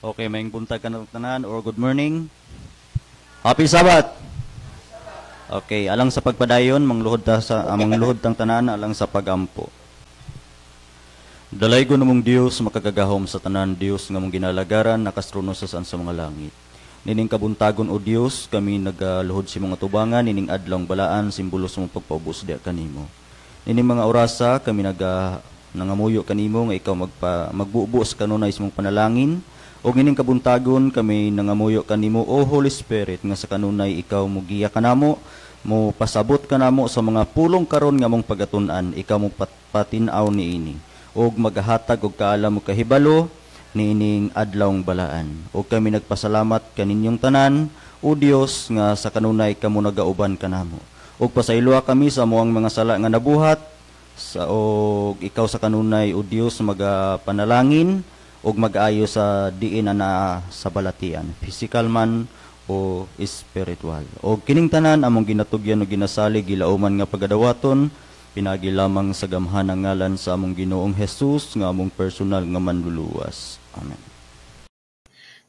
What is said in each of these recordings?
Okay, maayong buntag ka ng tanan or good morning. Happy Sabbath. Okay, alang sa pagpadayon, mangluhod tang tanan alang sa pagampo. Dalay ko namong Dios makagagahom sa tanan Dios nga mong ginalagaran nakastrono sa mga langit. Nining kabuntagon o Dios, kami nagaluhod si mga tubangan, nining adlong balaan, simbolo sa mong pagpaubos diya kanimo. Nining mga orasa, kami nangamuyo kanimo nga ikaw magbuubos kanunay sa mong panalangin. O nining kabuntagon, kami nangamuyo kanimo, O Holy Spirit, nga sa kanunay ikaw mugiya kanamo, mo pasabot kanamo sa mga pulong karon nga mong pagatunan, ikaw mo patinaw niini. Og magahatag og kaalam mo kahibalo, nining adlawng balaan. O kami nagpasalamat kaninyong tanan, O Dios nga sa kanunay kamo nagauban kanamo. O pasayloa kami sa amuang mga sala nga nabuhat, o ikaw sa kanunay, O Dios, magapanalangin, o mag-ayo sa diin na sa balatian, physical man o spiritual. O kining tanan among ginatugyan o ginasali, gilauman nga pagadawaton, pinagi lamang sa gamhanang ngalan sa among Ginoong Hesus nga among personal nga manluluwas. Amen.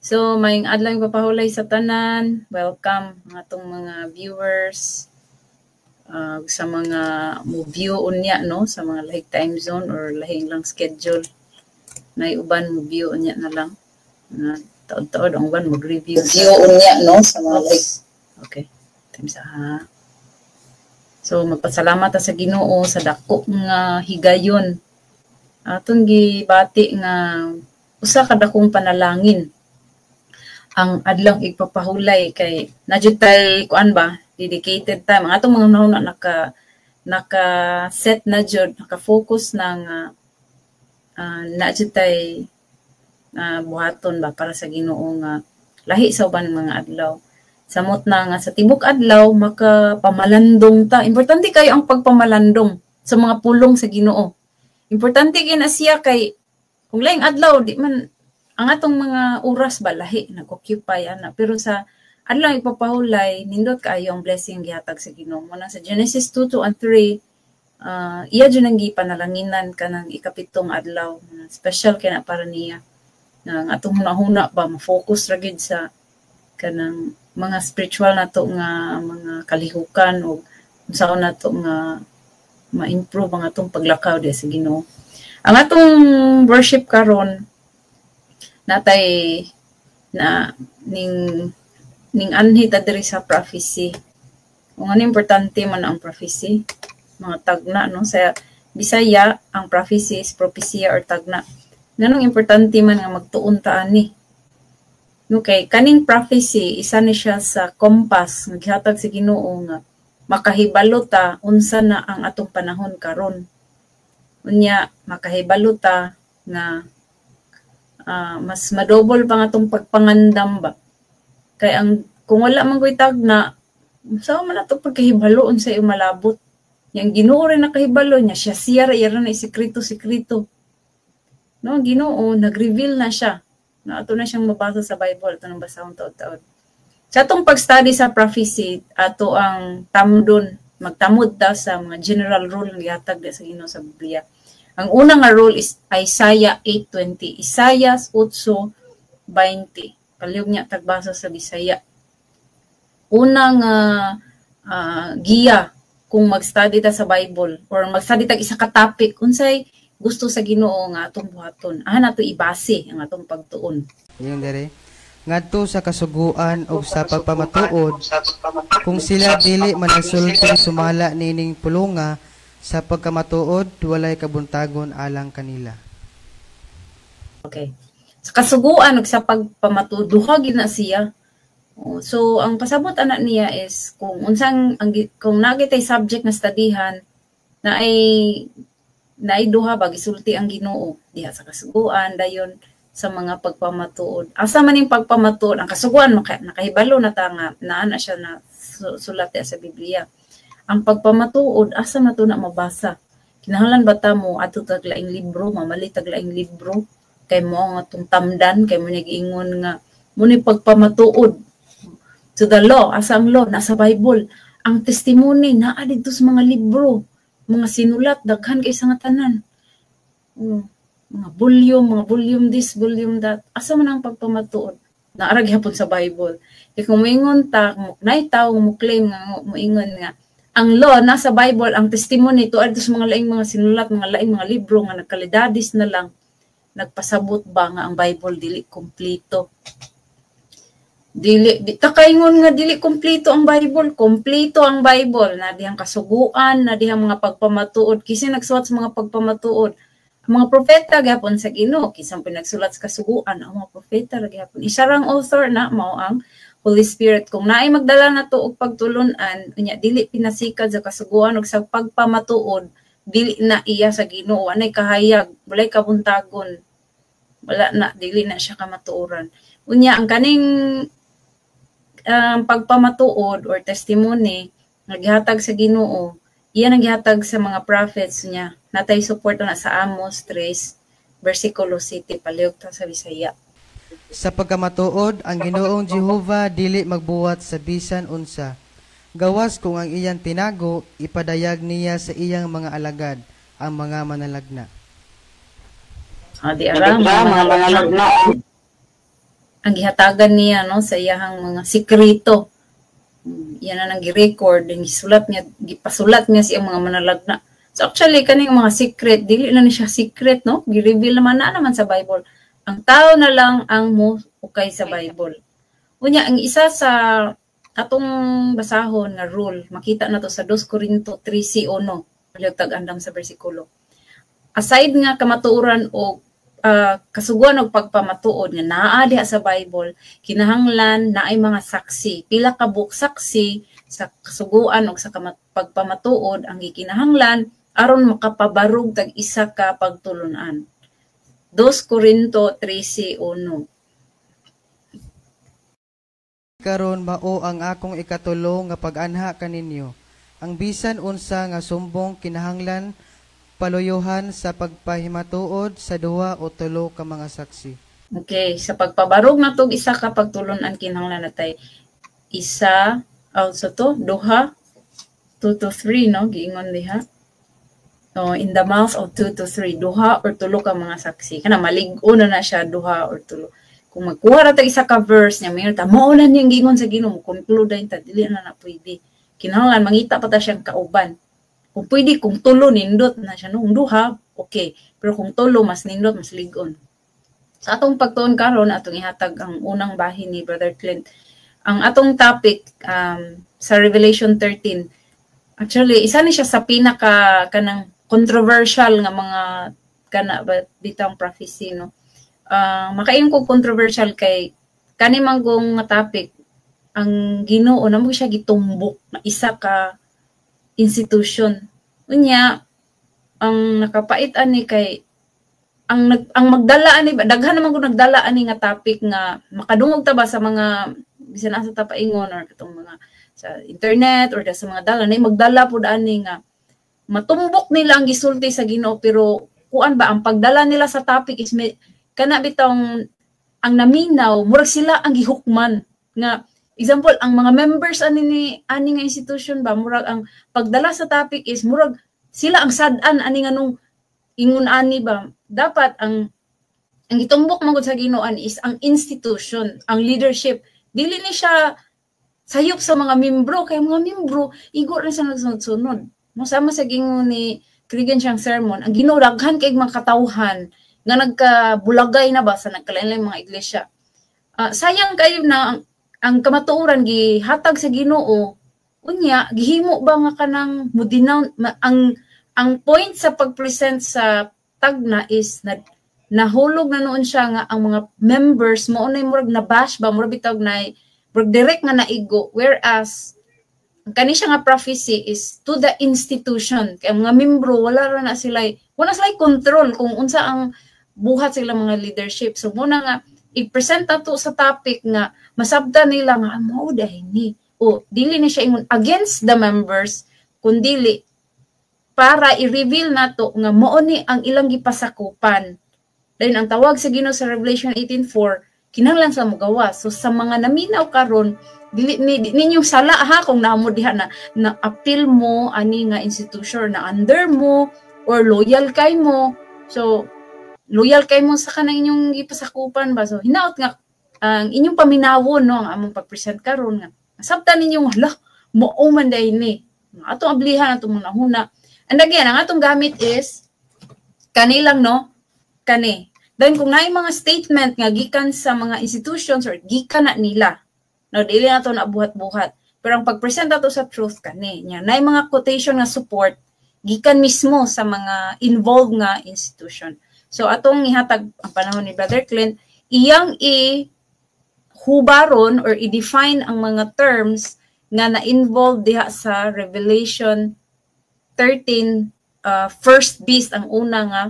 So, maayong adlaw papahulay sa tanan. Welcome mga tong mga viewers sa mga mo view unya no sa mga lahing time zone or lahing lang schedule. Na uban mo view unya na lang. Na taod-taod ang uban mag-review. View unya no sa mga lahing. Okay. Time sa ha. So magpasalamat sa Ginoo sa dako nga higayon. Aton gibati nga usa ka dakong panalangin ang adlaw igpapahulay kay nadjud tay kuan ba dedicated time ang atong mga nahuna naka set na jud naka-focus nang nadjud tay buhaton ba para sa Ginoo nga lahi sa uban mga adlaw. Samot na nga sa tibok adlaw makapamalandong ta. Importante kayo ang pagpamalandong sa mga pulong sa Ginoo. Importante kina siya kay kung laing adlaw di man ang atong mga oras ba lahi nag-occupy ana pero sa adlaw ipapahulay nindot kaayo ang blessing gihatag sa Ginoo. Muna sa Genesis 2:2 and 3 iya jud nang gipanalanginan kanang ikapitong adlaw. Special kay na para niya. Ang atong hunahuna ba ma-focus ra gid sa kanang mga spiritual nato nga mga kalihukan o unsaon nato nga ma-improve ang atong paglakaw di sa Ginoo. Ang atong worship karon natay na ning anhi ta diri sa prophecy. Kung ano importante man ang prophecy, mga tagna no sa Bisaya ang prophecy is prophecia or tagna. Nganong importante man nga magtuon ta ani. Okay, kaning prophecy isa ni siya sa compass nga gihatag sa Ginoo nga makahibalo ta unsa na ang atong panahon karon. Unya makahibalo ta nga mas madouble pa nga atong pagpangandam ba. Kay ang kung wala man koy tagna, sao man ato pagkahibalo unsa yung malabot. Yang Ginoo rin nakahibalo niya siya ra na sikreto. No, Ginoo nag-reveal na siya. Na ato na siyang mabasa sa Bible, ato nang basahon taod-taod. Sa atong pag-study sa prophecy, ato ang tamdon, magtamod ta sa mga general rule nga gihatag sa Ginoo sa Biblia. Ang unang nga rule is Isaiah 8:20. Isaiah 8:20. Palihog niya tagbasa sa Bisaya. Unang giya kung mag-study ta sa Bible or mag-study ta isa ka topic, unsay gusto sa Ginoo nga atong buhaton. Nato ibase ang atong pagtuon. Yung dere ngadto sa kasuguan o sa pagpamatuod kung sila dili manasulti sumala nining pulunga sa pagkamatuod walay kabuntagon alang kanila. Okay. Sa kasuguan ug sa pagpamatuod duha gid na siya. So ang pasabot ana niya is kung unsang kung nagitay subject na studyhan na ay duha ba gisulti ang Ginoo diha sa kasuguan dayon sa mga pagpamatuod. Asa man ning pagpamatuod ang kasuguan nakahibalo na ta nga naa na siya na sulat sa Biblia. Ang pagpamatuod asa na to na mabasa. Kinahanglan ba ta mo adto tag laing libro, mamali tag laing libro kay mo nga tong tamdan kay mo nag-ingon nga muni pagpamatuod to the law, asa ang law nasa Bible. Ang testimony naa didto sa mga libro, mga sinulat daghan kay sa nga tanan. mga volume this, volume that. Asa man ang pagpamatuod? Naara gyapon sa Bible. Kung moingon ta, nay tawo mo claim nga moingon nga ang law nasa Bible, ang testimony tuad sa mga laing mga sinulat, mga laing mga libro nga nagkalidadis na lang, nagpasabot ba nga ang Bible dili kompleto? Dili takaingon nga dili kompleto ang Bible, kompleto ang Bible, na dihang kasuguan, na dihang mga pagpamatuod, kasi nagsulat sa mga pagpamatuod. Ang mga propeta gapon sa Ginoo, kisang pinagsulat sa kasuguan, ang mga propeta gapon. Isa rang author na mao ang Holy Spirit. Kung naay magdala na to og pagtulunan, unya dili pinasikad sa kasuguan ug sa pagpamatuod, dili na iya sa Ginoo, anay kahayag, walay kabuntagon. Wala na, dili na siya kamatuoran. Unya ang kaning pagpamatuod or testimony naghatag sa Ginoo, iyan ang gihatag sa mga prophets niya. Natay support na sa Amos 3 versikulo 7 palihog ta sa Bisaya. Sa pagkamatuod, ang Ginoong Jehova dili magbuwat sa bisan unsa. Gawas kung ang iyang tinago, ipadayag niya sa iyang mga alagad, ang mga manalagna. Di ara mga manalagna. Ang gihatagan niya no sa iyang mga sikreto. Yan na nang gi-record, gisulat niya, gipasulat niya sa iyang mga manalagna. So actually kaning mga secret, dili na ni siya secret no, gi-reveal naman sa Bible. Ang tao na lang ang mo ukay sa Bible. Unya ang isa sa atong basahon nga rule, makita na to sa 2 Corinto 3:1, palihog tag-andam sa bersikulo. Aside nga kamatuoran o kasuguan og pagpamatuod nga naa diha sa Bible, kinahanglan naay mga saksi, pila ka book saksi sa kasuguan og sa pagpamatuod ang gikinahanglan aron makapabarog tag isa ka pagtulunan. 2 Corinto 13:1. Karon mao ang akong ikatulo nga pag-anha kaninyo. Ang bisan unsa nga sumbong kinahanglan paluyohan sa pagpahimatuod sa 2 o 3 ka mga saksi. Okay, sa pagpabarog na to isa ka pagtulunan kinahanglan natay isa also to 2 to 3 no giingon diha. No, in the mouth of 2 to 3, 2 or 3 ka mga saksi. Kana malig-o na siya 2 or 3. Kung magkuha ra ta isa ka verse niya, mayroon ta mao na niyang giingon sa Ginoo, conclude ta dili na pwede. Kinahanglan mangita pa ta siyang kauban. Kung pwede kung 3 nindot na siya no, 2 okay, pero kung 3 mas nindot mas lig-on. Sa atong pagtuon karon atong ihatag ang unang bahin ni Brother Clint. Ang atong topic sa Revelation 13. Actually, isa ni siya sa pinaka kanang controversial nga mga kana bitang prophecy no. Makaingon ko controversial kay kani manggong nga topic ang Ginoo namo siya gitumbok na isa ka institution. Unya ang nakapait ani kay ang magdala ani daghan naman ko nagdala ani nga topic nga makadungog ta ba sa mga bisan asa ta paingon or katong mga sa internet or sa mga dala na magdala pud ani nga matumbok nila ang gisulti sa Ginoo pero kuan ba ang pagdala nila sa topic is kana bitong ang naminaw murag sila ang gihukman nga example ang mga members ani nga institution ba murag ang pagdala sa topic is murag sila ang sad-an ani nga nung ingon ani ba dapat ang gitumbok magud sa Ginoo is ang institution, ang leadership, dili ni siya sayop sa mga membro kay mga membro igo ra sa nagsunod-sunod. Mosama sa gingon ni Cregan siyang sermon, ang Ginoo daghan kay mga katawhan nga nagkabulagay na ba sa nagkalain mga iglesia. Sayang kayo na ang kamatuoran gihatag sa Ginoo unya gihimo ba nga kanang mudinaw ang point sa pag-present sa tagna is nahulog na noon siya nga ang mga members mo unay murag na bash ba murag bitag na murag direct nga naigo whereas ang kani siya nga prophecy is to the institution kay mga membro wala sila control kung unsa ang buhat sila mga leadership. So muna nga i-present ato sa topic nga masabtan nila nga mao dahi ni o dili ni siya ingon against the members kundi para i-reveal nato nga mao ni ang ilang gipasakupan. Then ang tawag sa Ginoo sa Revelation 18:4 kinahanglan sa mogawas. So sa mga naminaw karon dili ninyong sala ha kung namo diha na appeal mo ani nga institution na under mo or loyal kay mo. So loyal kay mo sa kanang inyong gipasakupan ba. So hinaot nga ang inyong paminawon no ang among pag-present karon nga. Sabtan ninyong hala mo man day ni. Atong ablihan atong munahuna. And again, ang atong gamit is kanilang no kani. Then kung naay mga statement nga gikan sa mga institutions or gikan na nila. No dili na to na buhat-buhat. Pero ang pag-present ato sa truth kani nya naay mga quotation nga support gikan mismo sa mga involved nga institution. So atong ihatag ang panahon ni Brother Clint, iyang hubaron or i-define ang mga terms nga na-involve diha sa Revelation 13 first beast ang una nga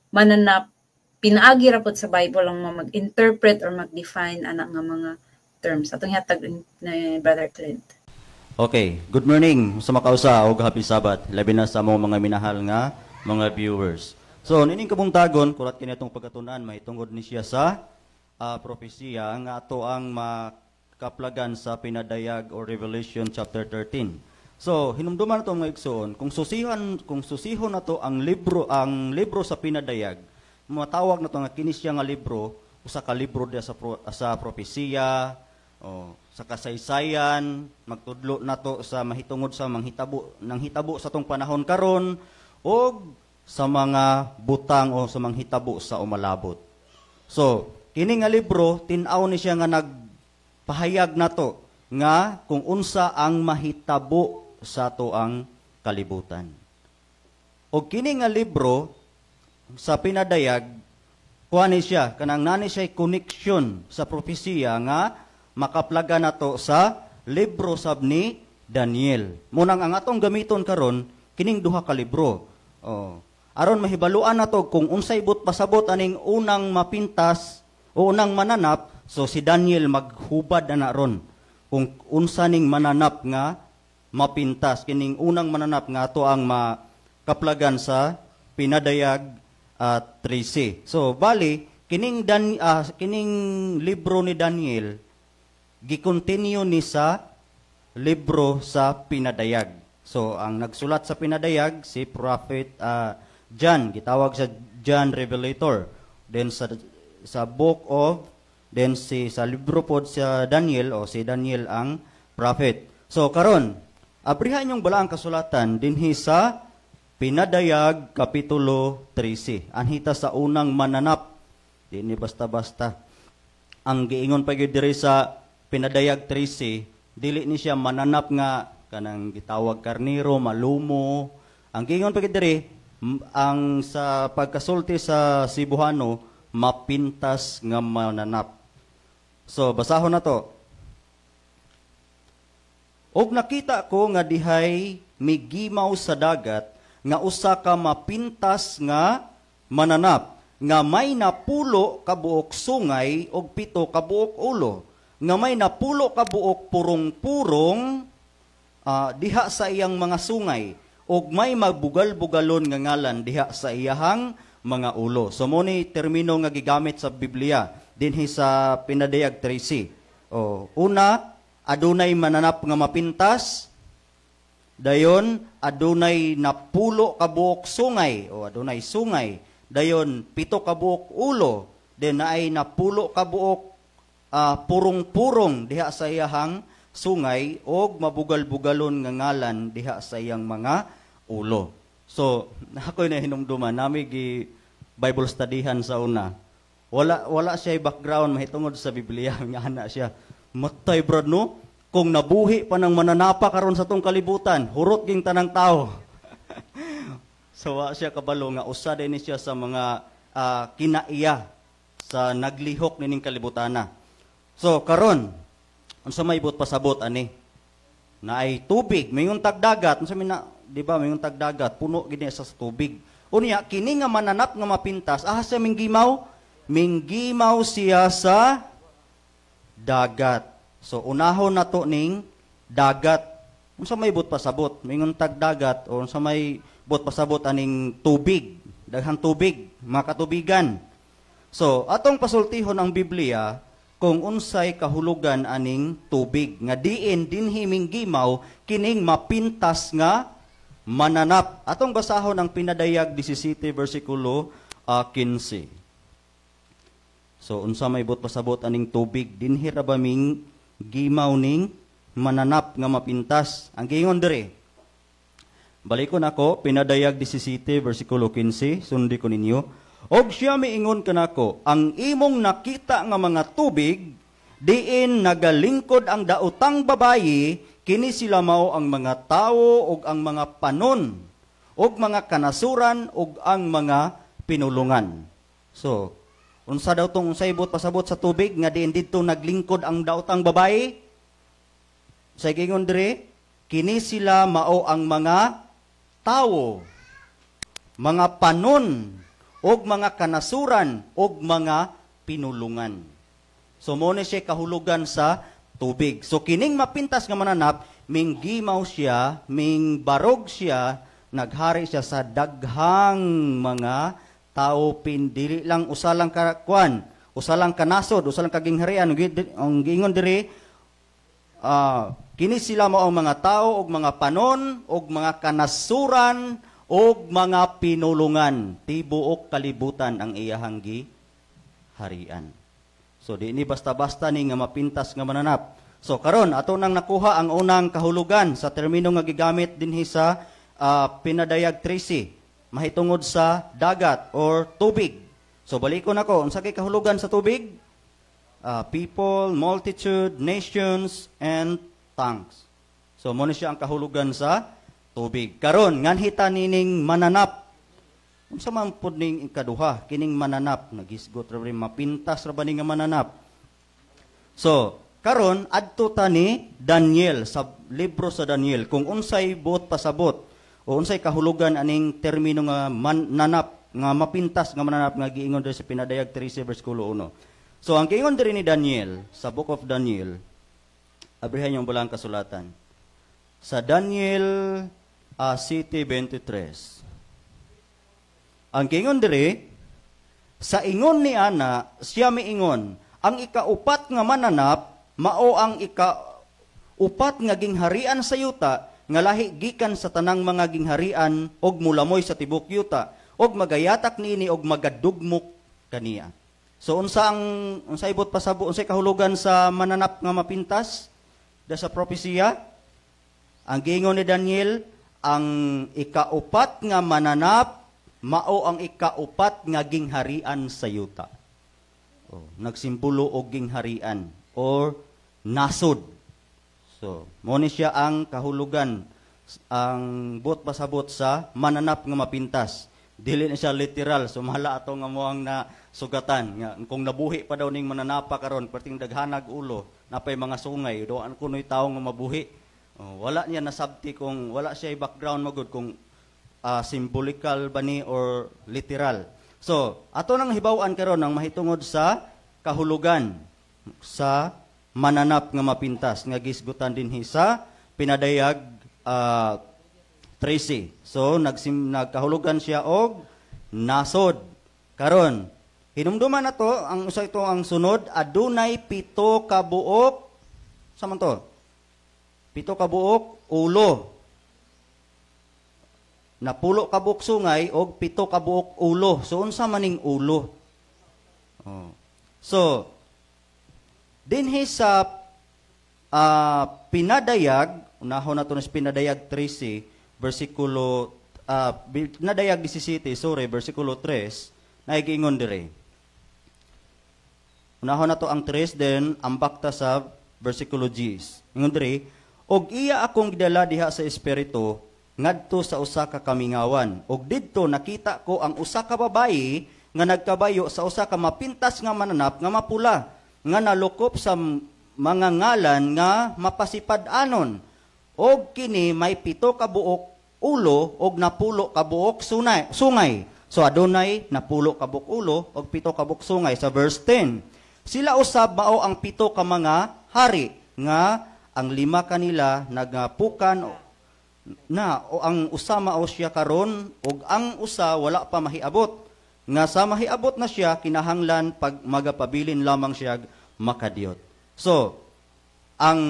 mananap. Pinaagi ra pod sa Bible ang mag-interpret or mag-define ana nga mga terms. Atong ihatag ni Brother Clint. Okay, good morning sa makausa og happy Sabbath. Labi na sa among mga minahal nga mga viewers. So, nining kabungtagon, kurat kini atong pagkatunan, mahitungod ni siya sa propesya nga ato ang makaplagan sa pinadayag or Revelation chapter 13. So, hinumduman nato mga igsoon, kung susihon nato ang libro sa pinadayag, matawag nato nga kini siya nga libro, usa ka libro dia sa propesya, sa kasaysayan, magtudlo nato sa mahitungod sa hitabo sa tong panahon karon o sa mga butang o sa mga hitabo sa umalabot. So, kini nga libro, tin-aw ni siya nga nagpahayag nato nga kung unsa ang mahitabo sa toang kalibutan. O kini nga libro sa pinadayag, kuha ni siya, kanang nani siya connection sa propesya nga makaplaga nato sa libro sab ni Daniel. Munang ang atong gamiton karon kining duha ka libro. Aron mahibaluan nato kung unsay pasabot aning unang mapintas o unang mananap, so si Daniel maghubad na ron kung unsa ning mananap nga mapintas, kining unang mananap nga ato ang makaplagan sa pinadayag 13. So bali kining libro ni Daniel gi-continue ni sa libro sa pinadayag. So ang nagsulat sa pinadayag si Prophet John, gitawag sa John Revelator. Then sa book of sa libro pod sa Daniel o si Daniel ang prophet. So karon, abrihan yung balaang kasulatan dinhi sa Pinadayag kapitulo 13. Anhita sa unang mananap. Dinhi basta-basta. Ang giingon pa gyud diri sa Pinadayag 13, dili ni siya mananap nga kanang gitawag karniro, malumo. Ang giingon pa gyud diri ang sa pagkasulti sa Cebuano, mapintas nga mananap. So, basahon na to. Og nakita ko nga dihay migimaw sa dagat, nga usa ka mapintas nga mananap, nga may napulo kabuok sungay og 7 kabuok ulo, nga may napulo kabuok purong-purong diha sa iyang mga sungay, og may magbugal-bugalon nga ngalan diha sa iyahang mga ulo. So mo ni termino nga gigamit sa Biblia dinhi sa Pinadayag 13. Una, adunay mananap nga mapintas. Dayon adunay napulo kabuok sungay o adunay sungay. Dayon 7 kabuok ulo. Then naay napulo kabuok purong-purong diha sa iyahang sungay og mabugal-bugalon nga ngalan diha sa iyang mga ulo. So, ako'y na hinumduman, nami gi Bible studyhan sa una. Wala siya background mahitungod sa Biblia, nga ana siya. Matay brad no, kung nabuhi pa ng mananapa karon sa tong kalibutan, hurot ging tanang tao. So, siya kabalo nga usa din siya sa mga kinaiya sa naglihok nining kalibutana. So, karon unsa may ibot pasabot ani? Na ay tubig, mayong tagdagat, unsa may na, di ba, mayong tagdagat, puno gini sa tubig. Unya, kini nga mananap nga mapintas, sa minggimaw? Minggimaw siya sa dagat. So, unahon na to ning dagat. Unsa may ibot pasabot? Mayong tagdagat, o unsa may ibot pasabot aning tubig, daghang tubig, makatubigan. So, atong pasultihon ang Biblia, kung unsay kahulugan aning tubig nga diin dinhi minggimaw kining mapintas nga mananap. Atong basahon ang Pinadayag 17 bersikulo 15. So unsa may bot pasabot aning tubig dinhi ra ba ming gimaw ning mananap nga mapintas. Ang giingon diri. Balikon ako pinadayag 17 bersikulo 15 sundi ko ninyo. Og siya miingon kanako, ang imong nakita nga mga tubig diin nagalingkod ang daotang babayi, kini sila mao ang mga tawo ug ang mga panon ug mga kanasuran ug ang mga pinulungan. So, unsa daw tong unsay bot pasabot sa tubig nga diin didto naglingkod ang daotang babayi? Sa gingon dire, kini sila mao ang mga tawo, mga panon, og mga kanasuran, og mga pinulungan. So, muna siya kahulugan sa tubig. So, kining mapintas nga mananap, ming gimaw siya, ming barog siya, naghari siya sa daghang mga tao, dili lang usalang kakuan, usalang kanasod, usalang kagingharian. Ang giingon diri, kini sila mo ang mga tao, og mga panon, og mga kanasuran, og mga pinulungan. Tibuok kalibutan ang iyahang harian. So, di ni basta-basta ni nga mapintas nga mananap. So, karon ato nang nakuha ang unang kahulugan sa termino nga gigamit dinhi sa pinadayag 13. Mahitungod sa dagat or tubig. So, balikon ako. Unsa kay kahulugan sa tubig? People, multitude, nations, and tongues. So, muna siya ang kahulugan sa tubig. Karon nganhita nining mananap. Unsa man pud ning ikaduha kining mananap, nagisgot ra rin mapintas ra ba ning mananap. So, karon adto ta ni Daniel sa libro sa Daniel kung unsay buot pasabot o unsay kahulugan aning termino nga mananap nga mapintas nga mananap nga giingon diri sa pinadayag 13 bersikulo 1. So, ang giingon diri ni Daniel sa Book of Daniel, abrihan yung bulang kasulatan. Sa Daniel 7:23. Ang gingon diri, sa ingon ni ana, siya miingon, ang ikaupat nga mananap, mao ang ikaupat nga gingharian sa yuta, nga lahi gikan sa tanang mga gingharian, og mulamoy sa tibok yuta, og magayatak niini, og magadugmok kaniya. So, unsa ibot pasabo, unsay kahulugan sa mananap nga mapintas, da sa propesiya, ang gingon ni Daniel, ang ikaupat nga mananap, mao ang ikaupat nga gingharian sa yuta. Nagsimbolo og gingharian or nasod. So, mo ni siya ang kahulugan, ang buot pasabot sa mananap nga mapintas. Dili na siya literal, so mahala ato nga mo ang nasugatan. Nga, kung nabuhi pa daw ning mananapa karon, perting daghanag ulo, napay mga sungay, doan kuno'y tao nga mabuhi. Wala niya nasabti kung wala siya background magud kung symbolical ba ni or literal. So, ato nang hibaw-an karon ang mahitungod sa kahulugan sa mananap nga mapintas nga gisgutan dinhi sa pinadayag 13. So, nagkahulugan siya og nasod. Karon, hinumduman na to, ang usa ito ang sunod, adunay 7 ka buok, sa man to? 7 ka buok ulo. Napulo ka buok sungay og 7 ka buok ulo. So, unsa maning ulo? So, dinhi sa pinadayag, unahon na ito na pinadayag 13, versikulo, pinadayag 17, versikulo 3, naigingon dire. Unahon na to ang 3, then ambakta sa versikulo 10. Ingon dire, og iya akong gidala diha sa espiritu, ngadto sa usa ka kamingawan. Og didto nakita ko ang usa ka babayi nga nagkabayo sa usa ka mapintas nga mananap nga mapula, nga nalukop sa mga ngalan nga mapasipad-anon. Og kini may 7 ka buok ulo og napulo ka buok sungay. So adunay napulo ka buok ulo og 7 ka buok sungay sa verse 10. Sila usab mao ang 7 ka mga hari nga ang 5 kanila nagapukan na o ang usa mao siya karon ug ang usa wala pa mahiabot. Nga sa mahiabot na siya kinahanglan pag magapabilin lamang siya makadiyot. So, ang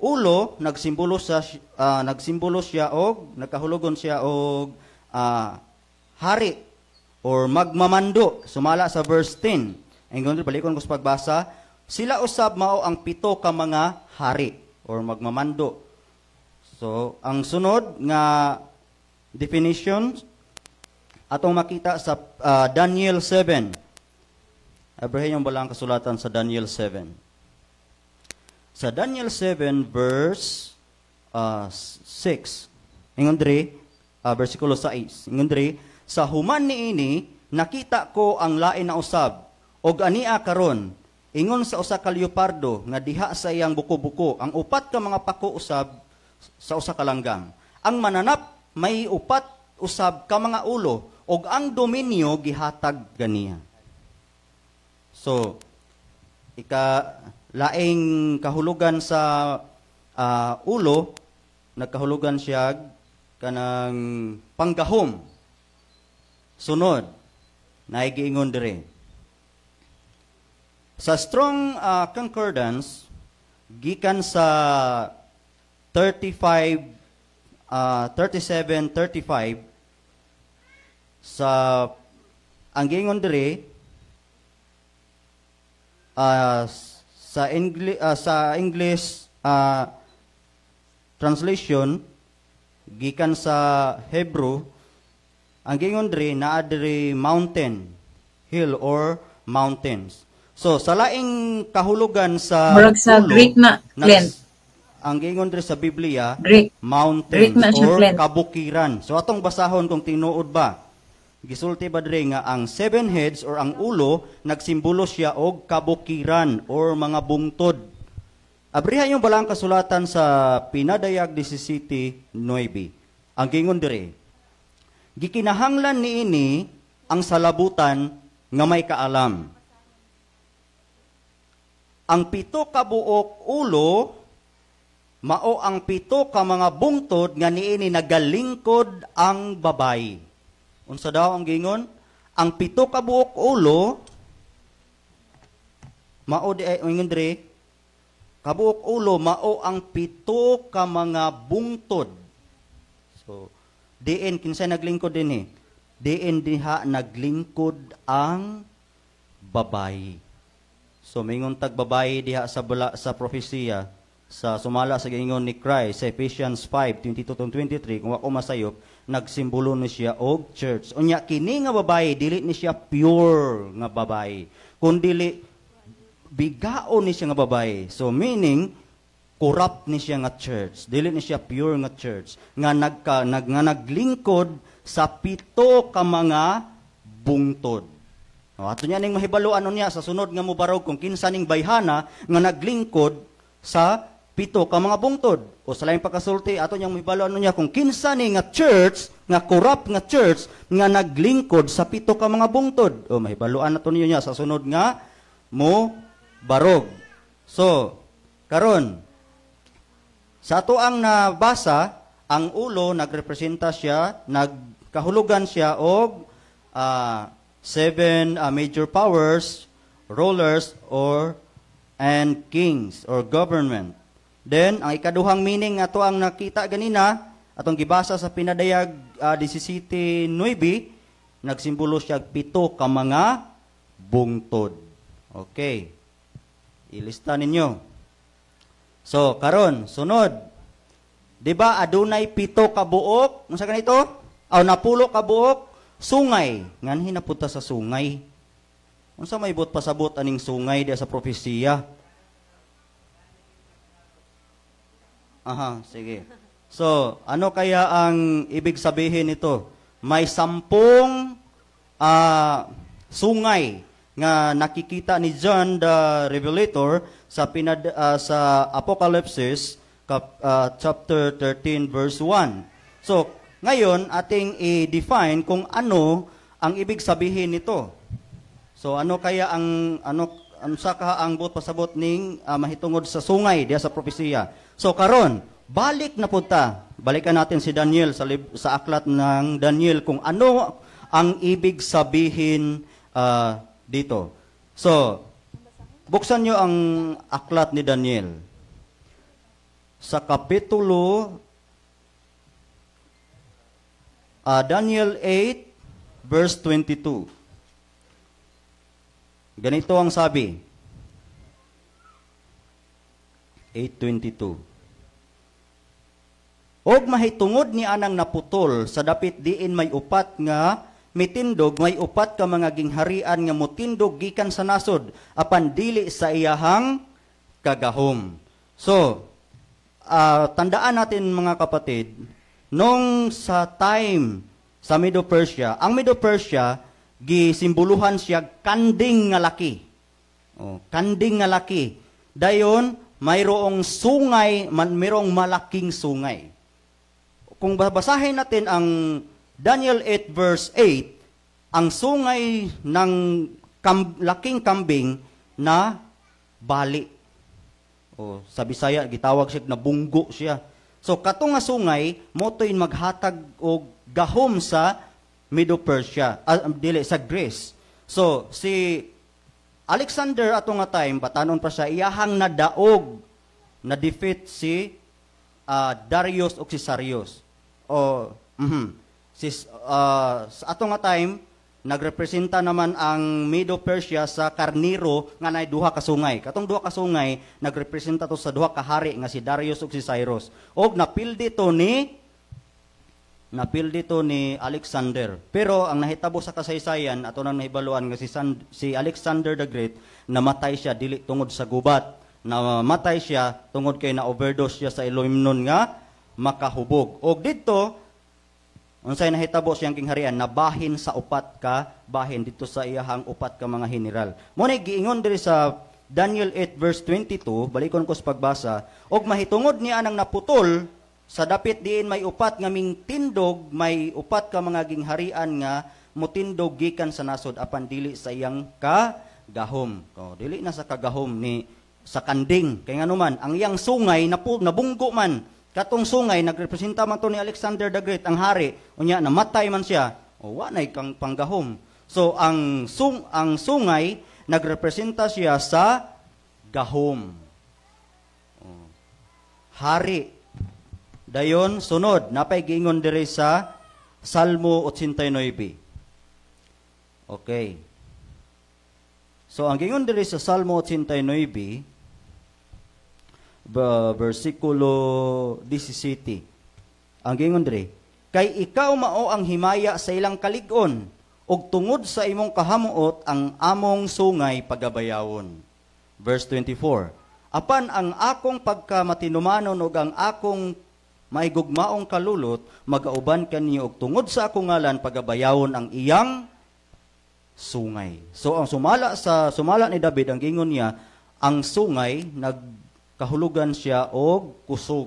ulo nagsimbolo siya og nagkahulugon siya og hari or magmamando sumala sa verse 10. Ingon diri balikon ko sa pagbasa, sila usab mao ang pito ka mga hari or magmamando. So, ang sunod nga definition atong makita sa Daniel 7. Abrahin yung balang kasulatan sa Daniel 7. Sa Daniel 7 verse 6. Ingon diri, versikulo 6. Ingon diri, sa human niini nakita ko ang lain na usab og ania karon ingon sa usa ka leopardo nga diha sa iyang buko-buko ang upat ka mga pako usab sa usa ka langgang. Ang mananap may upat usab ka mga ulo ug ang dominyo gihatag ganiya. So, laing kahulugan sa ulo, nagkahulugan siya kanang panggahom. Sunod, naigiingon dire. Sa Strong Concordance, gikan sa 37-35, sa ang giingon dire, sa English translation gikan sa Hebrew ang gingon diri naa diri mountain, hill or mountains. So sa laing kahulugan sa Murag sa Greek na Glenn. Ang gingon diri sa Biblia Greek. mountains Greek na siya, or Glenn. kabukiran. So atong basahon kung tinuod ba. Gisulti ba diri nga ang 7 heads or ang ulo nagsimbolo siya og kabukiran or mga bungtod. Abrihan yung balang kasulatan sa Pinadayag 17:9. Ang gingon diri, gikinahanglan niini ang salabutan nga may kaalam. Ang 7 ka buok ulo mao ang 7 ka mga bungtod nga niini nagalingkod ang babay. Unsa daw ang gingon? Ang 7 ka buok ulo mao di ingon diri kabuok ulo mao ang 7 ka mga bungtod. So diin kinsa naglingkod dinhi? Diin diha naglingkod ang babay. So mingon tag babay diha sa propesiya sa sumala sa gingon ni Christ sa Ephesians 5:22-23 kung ako masayop nagsimbolo ni siya og church. Unya kini nga babae dili ni siya pure nga babae, kundi bigaon ni siya nga babae. So meaning corrupt ni siya nga church. Dili ni siya pure nga church nga naglingkod sa 7 ka mga bungtod. O ato nya ning mahibaluan unya sa sunod nga mobarog kung kinsa ning bayhana nga naglingkod sa 7 ka mga bungtod. O sa laing pagkasulti, ato niyang mibalo niya kung kinsa ni nga church, nga corrupt nga church, nga naglingkod sa 7 ka mga bungtod. O mahibaluan nato niya sa sunod nga mo barog. So, karon sa ato ang nabasa, ang ulo nagrepresenta siya, nagkahulugan siya og 7 major powers, rulers and kings or government. Then, ang ikaduhang meaning ato ang nakita ganina, atong gibasa sa Pinadayag 17:9, nagsimbolo siya 7 ka mga bungtod. Okay. Ilista ninyo. So, karon sunod. Diba, adunay 7 ka buok? Unsa kanito? Aw napulo ka buok? Sungay. Nganhi napunta sa sungay. Unsa may bot pasabot aning sungay diya sa propesiya? Aha, sige. So, ano kaya ang ibig sabihin nito? May 10 sungay nga nakikita ni John the Revelator sa sa Apocalypse chapter 13 verse 1. So, ngayon ating i-define kung ano ang ibig sabihin nito. So, ano kaya ang sa ka ang bot pasabot ning mahitungod sa sungay diya sa propesiya. So karon, balik na punta. Balikan natin si Daniel sa aklat ng Daniel kung ano ang ibig sabihin dito. So, buksan nyo ang aklat ni Daniel. Sa kapitulo Daniel 8 verse 22. Ganito ang sabi. 8:22. Og mahitungod ni anang naputol sa dapit diin may upat nga mitindog, may upat ka mga gingharian nga mutindog gikan sa nasod apan dili sa iyahang kagahom. So, tandaan natin mga kapatid, nung sa time sa Medo-Persia, ang Medo-Persia gisimboluhan siya kanding nga laki. Kanding nga laki. Dayon mayroong sungay, mayroong malaking sungay. Kung babasahin natin ang Daniel 8 verse 8, ang sungay ng laking kambing na bali. Sa Bisaya gitawag siya na bunggo siya. So kato nga sungay motoy maghatag og gahom sa Medo-Persia, dili sa Greece. So si Alexander ato nga time batanon pa siya iyahang nadaog na defeat si Darius o si Cyrus. Sa ato nga time nagrepresenta naman ang Medo-Persia sa karniro nga nay duha ka sungay. Katong duha ka sungay nagrepresenta to sa duha ka hari nga si Darius ug si Cyrus. Og napildi to ni Alexander. Pero ang nahitabo sa kasaysayan ato nang nahibaluan nga si Alexander the Great namatay siya dili tungod sa gubat. Namatay siya tungod kay na overdose siya sa iluminol nga makahubog. Og didto unsay nahitabo siyang kingharian nabahin sa upat ka bahin dito sa iyahang upat ka mga general. Mo ni giingon diri sa Daniel 8 verse 22, balikon ko sa pagbasa, og mahitungod ni anang naputol sa dapit diin may upat nga mingtindog, may upat ka mga gingharian nga mutindog gikan sa nasod apan dili sa iyang kagahom. Dili na sa kagahom ni sa kanding. Kay nganuman ang iyang sungay nabunggo man. Katong sungay nagrepresenta man to ni Alexander the Great ang hari. Unya namatay man siya. Wa nay kang panggahom. So ang sungay nagrepresenta siya sa gahom. Hari. Dayon sunod napay giingon diri sa Salmo 89. Okay. So ang giingon diri sa Salmo 89 versikulo 17. Ang giingon diri, kay ikaw mao ang himaya sa ilang kalig-on ug tungod sa imong kahamuot ang among sungay pagabayawon. Verse 24. Apan ang akong pagkamatinumanon ug ang akong maigugmaong kalulot magauban kaniyo ug tungod sa akong ngalan pagabayawon ang iyang sungay. So ang sumala ni David ang gingon niya, ang sungay kahulugan siya og kusog.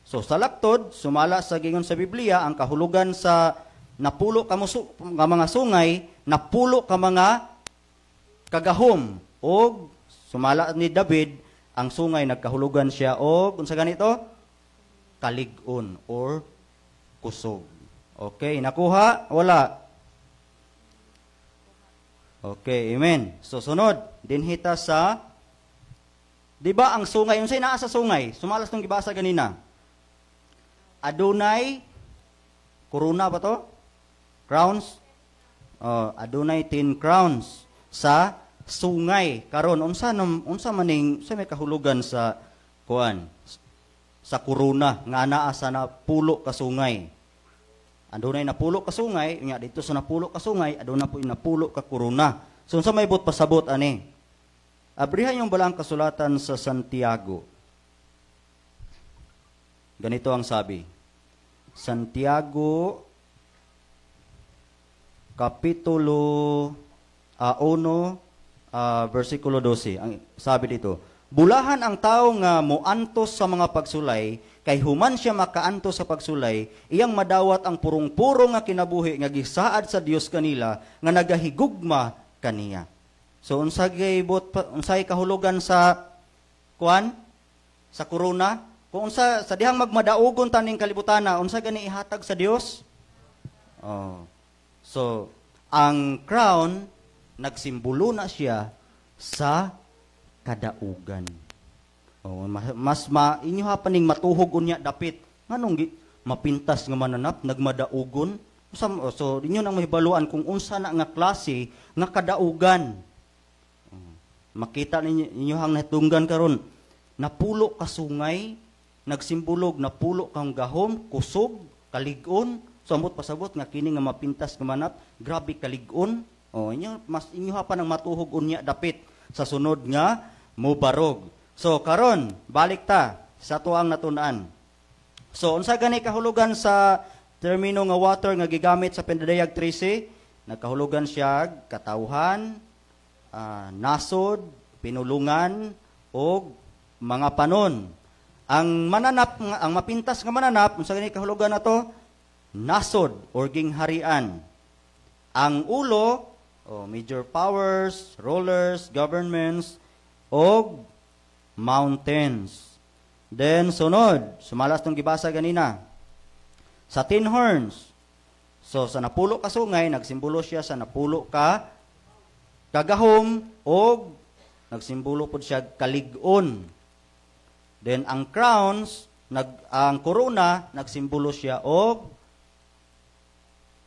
So sa laktod, sumala sa gingon sa Biblia, ang kahulugan sa napulo ka mga sungay, napulo ka mga kagahom. Og sumala ni David, ang sungay nagkahulugan siya og unsa ganito? Kalig-on or kusog. Okay, nakuha? Wala. Okay, amen. So sunod, dinhita sa di ba ang sungay, unsay naa sa sungay? Sumalas tong gibasa ganina. Adunay corona ba to? Crowns? Adunay 10 crowns sa sungay. Karon unsa maning sa may kahulugan sa kuan? Sa corona nga naa sa napulo ka sungay. Adunay napulo ka sungay, nya dito sa napulo ka sungay, aduna po napulo ka corona. So unsa may bot pasabot ani? Abrihan yung balang kasulatan sa Santiago. Ganito ang sabi. Santiago, Kapitulo 1, versikulo 12. Ang sabi dito, bulahan ang tao nga moantos sa mga pagsulay, kay human siya makaantos sa pagsulay, iyang madawat ang purong-purong nga kinabuhi nga gisaad sa Dios kanila, nga nagahigugma kaniya. So unsay kahulugan sa kuan sa corona? Kung unsa sa dihang magmadaugon taning kalibutana, unsa gani ihatag sa Dios? So ang crown nagsimbolo na siya sa kadaugan. Mas inyo ha paning matuhog unya dapit. Nganong mapintas nga mananap nagmadaugon? So inyo nang mahibaluan kung unsa na nga klase nga kadaugan. makita ninyo hang natunggan karon, napulo ka sungay, nagsimbolog napulo kang gahom, kusog, kalig-on, so amot pasabot nga kini nga mapintas nga manap, grabe kalig-on. Inyo pa nang matuhog unya dapit sa sunod nga mubarog. So karon balik ta sa tuang natun-an. So unsa gani kahulugan sa termino nga water nga gigamit sa Pinadayag 13? Nagkahulugan siya katawhan, nasod, pinulungan o mga panon. Ang mananap, ang mapintas nga mananap, unsa gani kahulugan nato? Nasod or gingharian. Ang ulo, major powers, rulers, governments, o mountains. Then sunod, sumalas tong gibasa ganina. Sa 10 horns. So sa napulo ka sungay, nagsimbolo siya sa napulo ka kagahom o nagsimbolo pod siya kalig-on. Then ang crowns, ang corona, nagsimbolo siya og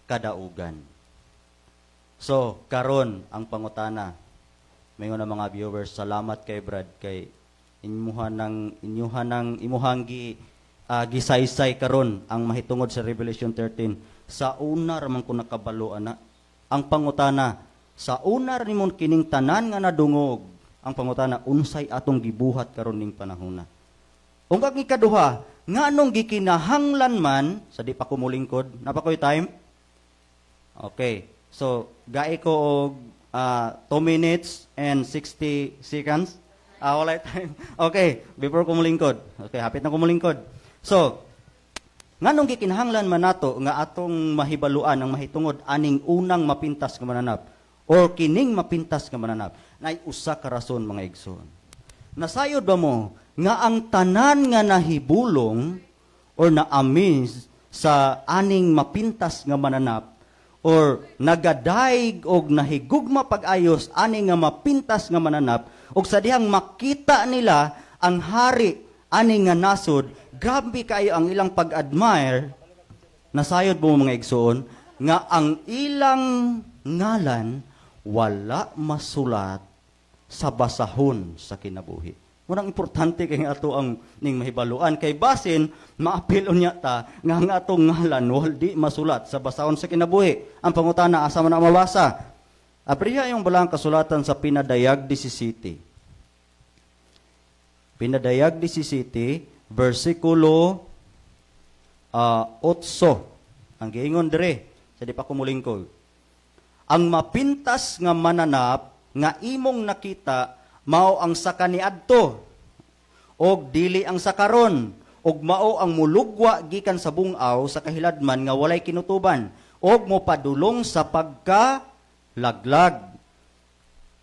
kadaugan. So, karon ang pangutana. Mayon na mga viewers, salamat kay Brad kay imuhang gisaysay karon ang mahitungod sa Revelation 13. Sa una ramang ko nakabalo ana. Ang pangutana, sa una nimon kining tanan nga nadungog. Ang pangutana, unsay atong gibuhat karon ning panahona. Ungkag ikaduha, nga anong gikinahanglan man, sa di pa kumulingkod, napakoy time? Okay. So, gai ko og 2 minutes and 60 seconds. Wala time. Okay, before kumulingkod. Okay, hapit na kumulingkod. So, nga anong gikinahanglan man nato nga atong mahibaluan ang mahitungod aning unang mapintas nga mananap or kining mapintas nga mananap. Nay usa ka rason mga igsoon. Nasayod ba mo nga ang tanan nga nahibulong or na-amaze sa aning mapintas nga mananap or nagadaig og nahigugma pag-ayos aning nga mapintas nga mananap og sa dihang makita nila ang hari aning nga nasod, grabe kayo ang ilang pag-admire. Nasayod mo mga igsoon nga ang ilang ngalan wala masulat sa basahon sa kinabuhi. Munang importante kay nga ato ang ning mahibaluan kay basin maapil unya ta nga atong ngalan waldi masulat sa basahon sa kinabuhi. Ang pangutana asa man na mabasa? Apriya yung balang kasulatan sa Pinadayag 17. Pinadayag 17 versikulo 8. Ang giingon dire sa di pa kumulingkod. Ang mapintas nga mananap nga imong nakita mao ang sakaniadto og dili ang sakaron og mao ang mulugwa gikan sa bungaw sa kahiladman nga walay kinutuban og mopadulong sa pagkalaglag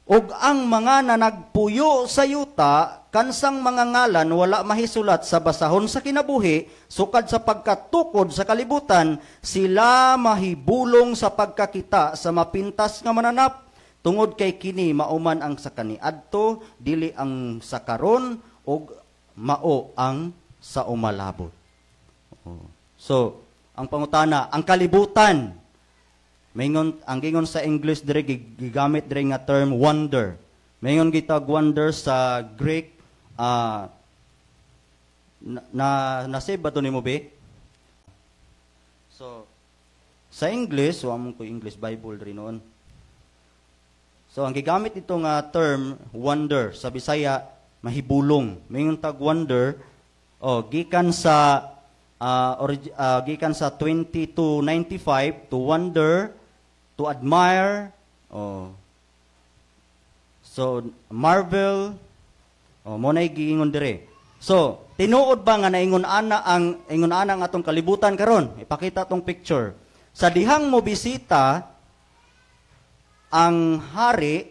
og ang mga nanagpuyo sa yuta kansang mga ngalan wala mahisulat sa basahon sa kinabuhi sukad sa pagkatukod sa kalibutan sila mahibulong sa pagkakita sa mapintas nga mananap. Tungod kay kini mauman ang sakaniadto, dili ang sakaron o mao ang sa umalabot. So, ang pangutana, ang kalibutan, mayngon ang gingon sa English dire gigamit dire nga term wonder. Mayngon gitag wonder sa Greek na-save ba to nimo be? So, sa English, so among ko English Bible rin noon. So, ang gigamit nito nga term, wonder, sa Bisaya, mahibulong. Mayroon tag wonder, gikan sa 20 to 95, to wonder, to admire, so, marvel, monay giingon dire. So, tinuod ba nga naingon ana ang atong kalibutan karon? Ipakita tong picture. Sa dihang mo bisita, ang hari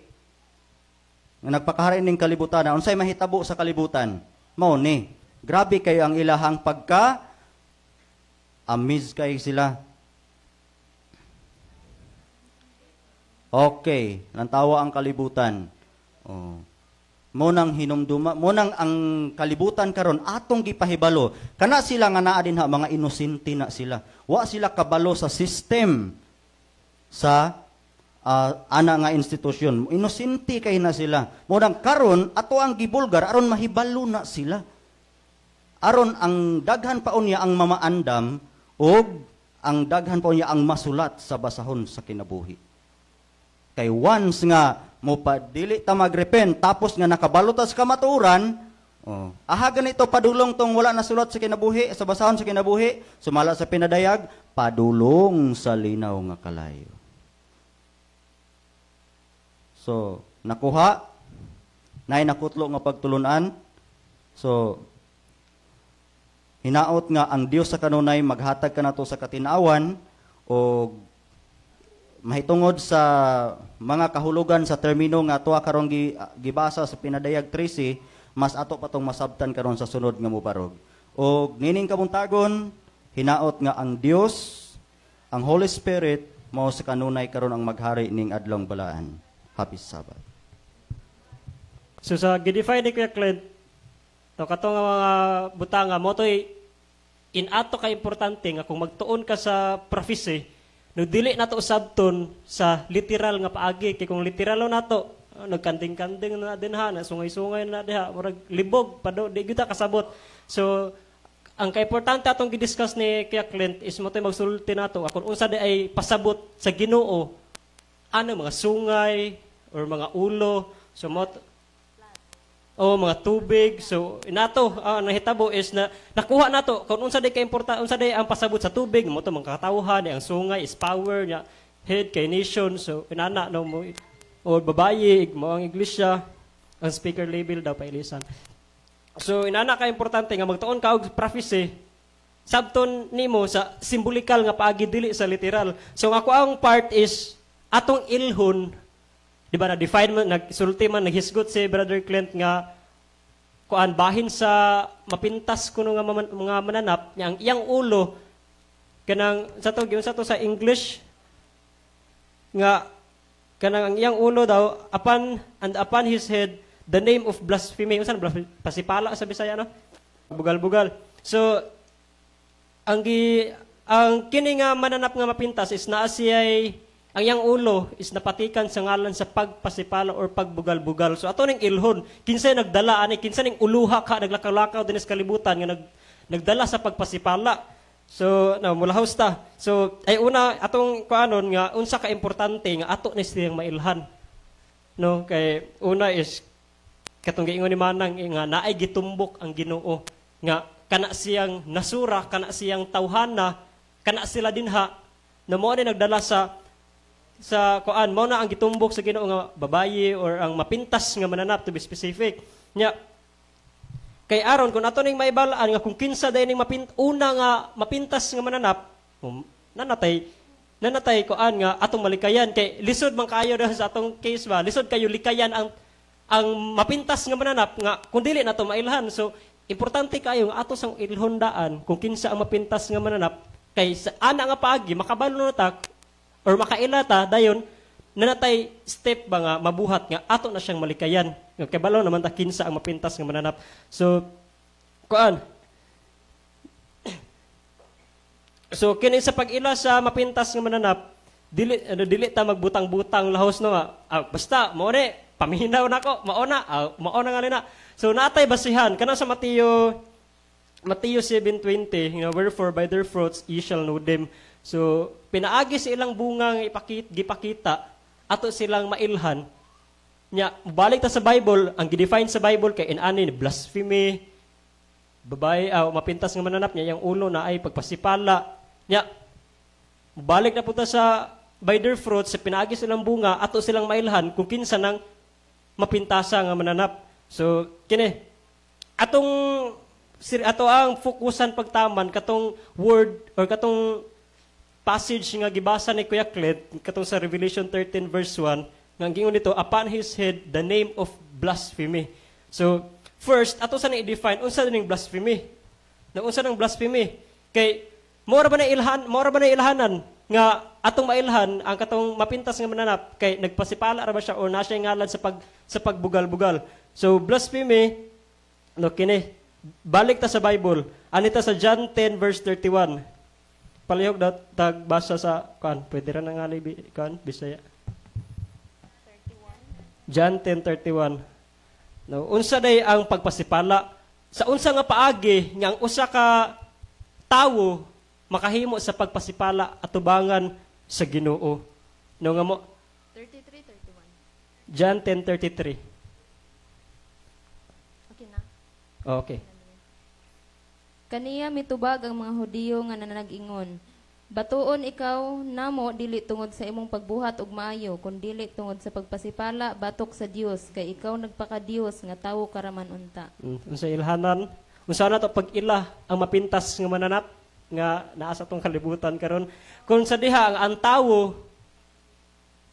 nga nagpakahari ning kalibutan, unsay mahitabo sa kalibutan? Mao ni, grabe kayo ang ilahang pagka amaze kay sila. Okay, nantawa ang kalibutan. Mo nang hinumduma, mo nang ang kalibutan karon atong gipahibalo. Kana sila nga naa dinha mga inosente na sila. Wa sila kabalo sa system sa ana nga institusyon. Inosente kay na sila. Murang karon ato ang gibulgar aron mahibalo na sila. Aron ang daghan pa unya ang mamaandam og ang daghan pa unya ang masulat sa basahon sa kinabuhi. Kay once nga mo padili ta magrepent tapos nga nakabalutas ka maturan, aha ganito padulong tong wala na sulat sa kinabuhi, sa basahon sa kinabuhi, sumala sa pinadayag, padulong sa linaw nga kalayo. So, nakuha, nay nakutlo nga pagtulunan. So, hinaot nga ang Dios sa kanunay maghatag kanato sa katinawan o mahitungod sa mga kahulugan sa termino nga tuwa karong gibasa sa pinadayag 13, mas ato pa tong masabtan karon sa sunod nga mubarog. O nining kabuntagon, hinaot nga ang Dios, ang Holy Spirit mao sa kanunay karon ang maghari ning adlong balaan. Happy Sabbath. So sa gidefine ni Kuya Clint, no katong mga butanga mo to'y inato ka importante nga kung magtuon ka sa prophecy, no dili nato sabton sa literal nga paagi kay kung literal nato nagkanding-kanding na din ha, sungay-sungay na diha, murag libog pado di gyud kasabot. So ang kaimportante atong gidiscuss ni Kuya Clint is mo to'y magsulti nato kung unsa di ay pasabot sa Ginoo ano mga sungay or mga ulo, so mga tubig. So inato nahitabo is na nakuha nato kung unsa day ka importante, unsa day ang pasabot sa tubig, mo to mga katawhan, ang sungay is power nya, head kay nation. So inana no mo o babaye mo ang iglesia, ang speaker label daw pa ilisan. So inana ka importante nga magtuon ka og prophecy sabton nimo sa simbolikal nga paagi dili sa literal. So ako ang part is atong ilhon, di ba, na-define man, nagsulti man, naghisgot si Brother Clint nga kuan bahin sa mapintas kuno nga mga mananap, yang iyang ulo, kanang, sa to sa English, nga, kanang ang iyang ulo daw, upon his head, the name of blasphemy, unsan pasipala sa Bisaya, no? Bugal-bugal. So, ang kini nga mananap nga mapintas is naa siya'y ang yang ulo is napatikan sa ngalan sa pagpasipala or pagbugal-bugal. So ato ning ilhon, kinsay nagdala ani, kinsay ning uluha ka naglakaw-lakaw dinis kalibutan nga nagdala sa pagpasipala. So mulahos ta. So ay una atong kuanon nga unsa ka importante nga ato ni siyang mailhan. No, kay una is katong giingon ni Manang nga naay gitumbok ang Ginoo nga kana siyang nasura, kana siyang tawhana, kana sila dinha na mo ni nagdala sa kuan mo na ang gitumbok sa Ginoo nga babaye or ang mapintas nga mananap, to be specific nya kay aron kung ato ning maibalaan nga kung kinsa day ning una nga mapintas nga mananap nanatay kuan nga atong malikayan kay lisod man kayo sa atong case ba, lisod kayo likayan ang mapintas nga mananap nga kung dili nato mailhan. So importante kayo nga ato sang ilhondaan kung kinsa ang mapintas nga mananap kay sa ana nga paagi makabalo na ta or makailata dayon nanatay step ba nga mabuhat nga ato na siyang malikayan. Kay balaw naman ta kinsa ang mapintas nga mananap. So kuan so kini sa pag-ila sa mapintas nga mananap dili ta magbutang-butang lahos no basta mo ni paminaw nako maona nga na. So natay basihan kana sa Mateo 7:20, wherefore by their fruits ye shall know them. So pinaagi sa ilang bunga nga gipakita ato silang mailhan nya balik ta sa Bible, ang gidefine sa Bible kay inani blasphemy, babae mapintas nga mananap niya yang ulo na ay pagpasipala nya balik na punta sa by their fruits sa pinaagi silang bunga ato silang mailhan kung kinsa nang mapintasa nga mananap. So kini ato ang fokusan pagtaman katong word or katong passage nga gibasa ni Kuya Clint katong sa Revelation 13 verse 1 nga gingon nito upon his head the name of blasphemy. So first ato sa ni define unsa ning blasphemy. Unsa nang blasphemy? Kay mora ba na ilhanan nga atong mailhan ang katong mapintas nga mananap kay nagpasipala ra ba siya or na siya ngalan sa pagbugal-bugal. So blasphemy kini balik ta sa Bible. Anita sa John 10 verse 31. Palihog tagbasa sa kan, pwede ra nga kan Bisaya. John 10:31. No, unsa day ang pagpasipala? Sa unsa nga paagi nga ang usa ka tawo makahimo sa pagpasipala atubangan sa Ginoo. No nga mo 33:31. John 10:33. Okay na. Okay. Kaniya mitubag ang mga Hudiyo nga nanag-ingon, batuon ikaw namo dili tungod sa imong pagbuhat og maayo, kun dili tungod sa pagpasipala batok sa Dios, kay ikaw nagpaka-Dios nga tawo karaman unta. Unsa ilhanan? Unsa na to pag-ila ang mapintas nga mananap nga naa sa tong kalibutan karon? Kung sa diha ang tawo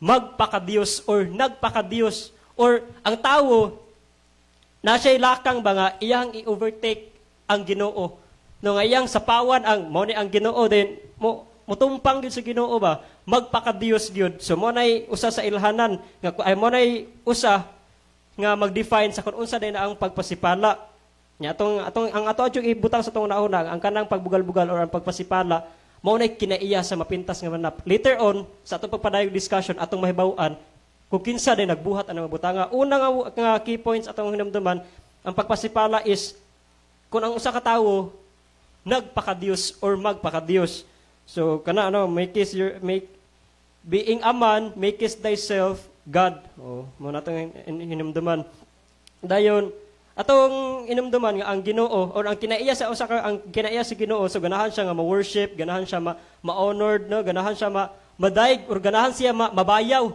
magpaka-Dios or nagpaka-Dios or ang tawo na siya'y lakang ba nga iyang i-overtake ang Ginoo. No nga iyang sapawan ang mo ni ang Ginoo din mutumpang gyud sa Ginoo ba magpaka-Dios gyud. So mo nay usa sa ilhanan nga ay mo nay usa nga mag-define sa kun unsa din ang pagpasipala. Nya ang ato adyo ibutang sa tong nauna ang kanang pagbugal-bugal or ang pagpasipala mao nay kinaiya sa mapintas nga manap. Later on sa atong pagpadayong discussion atong mahibaw-an kung kinsa din nagbuhat ang mabutanga. Una nga key points atong hinumduman ang pagpasipala is kung ang usa ka tawo nagpaka-Dios or magpaka-Dios. So kana being a man, makest thyself God. Mo natong hinumduman. Dayon atong hinumduman nga ang Ginoo or ang kinaiya sa usa ka ang kinaiya sa Ginoo, so ganahan siya nga ma-worship, ganahan siya ma-honored, no, ganahan siya madaig or ganahan siya mabayaw.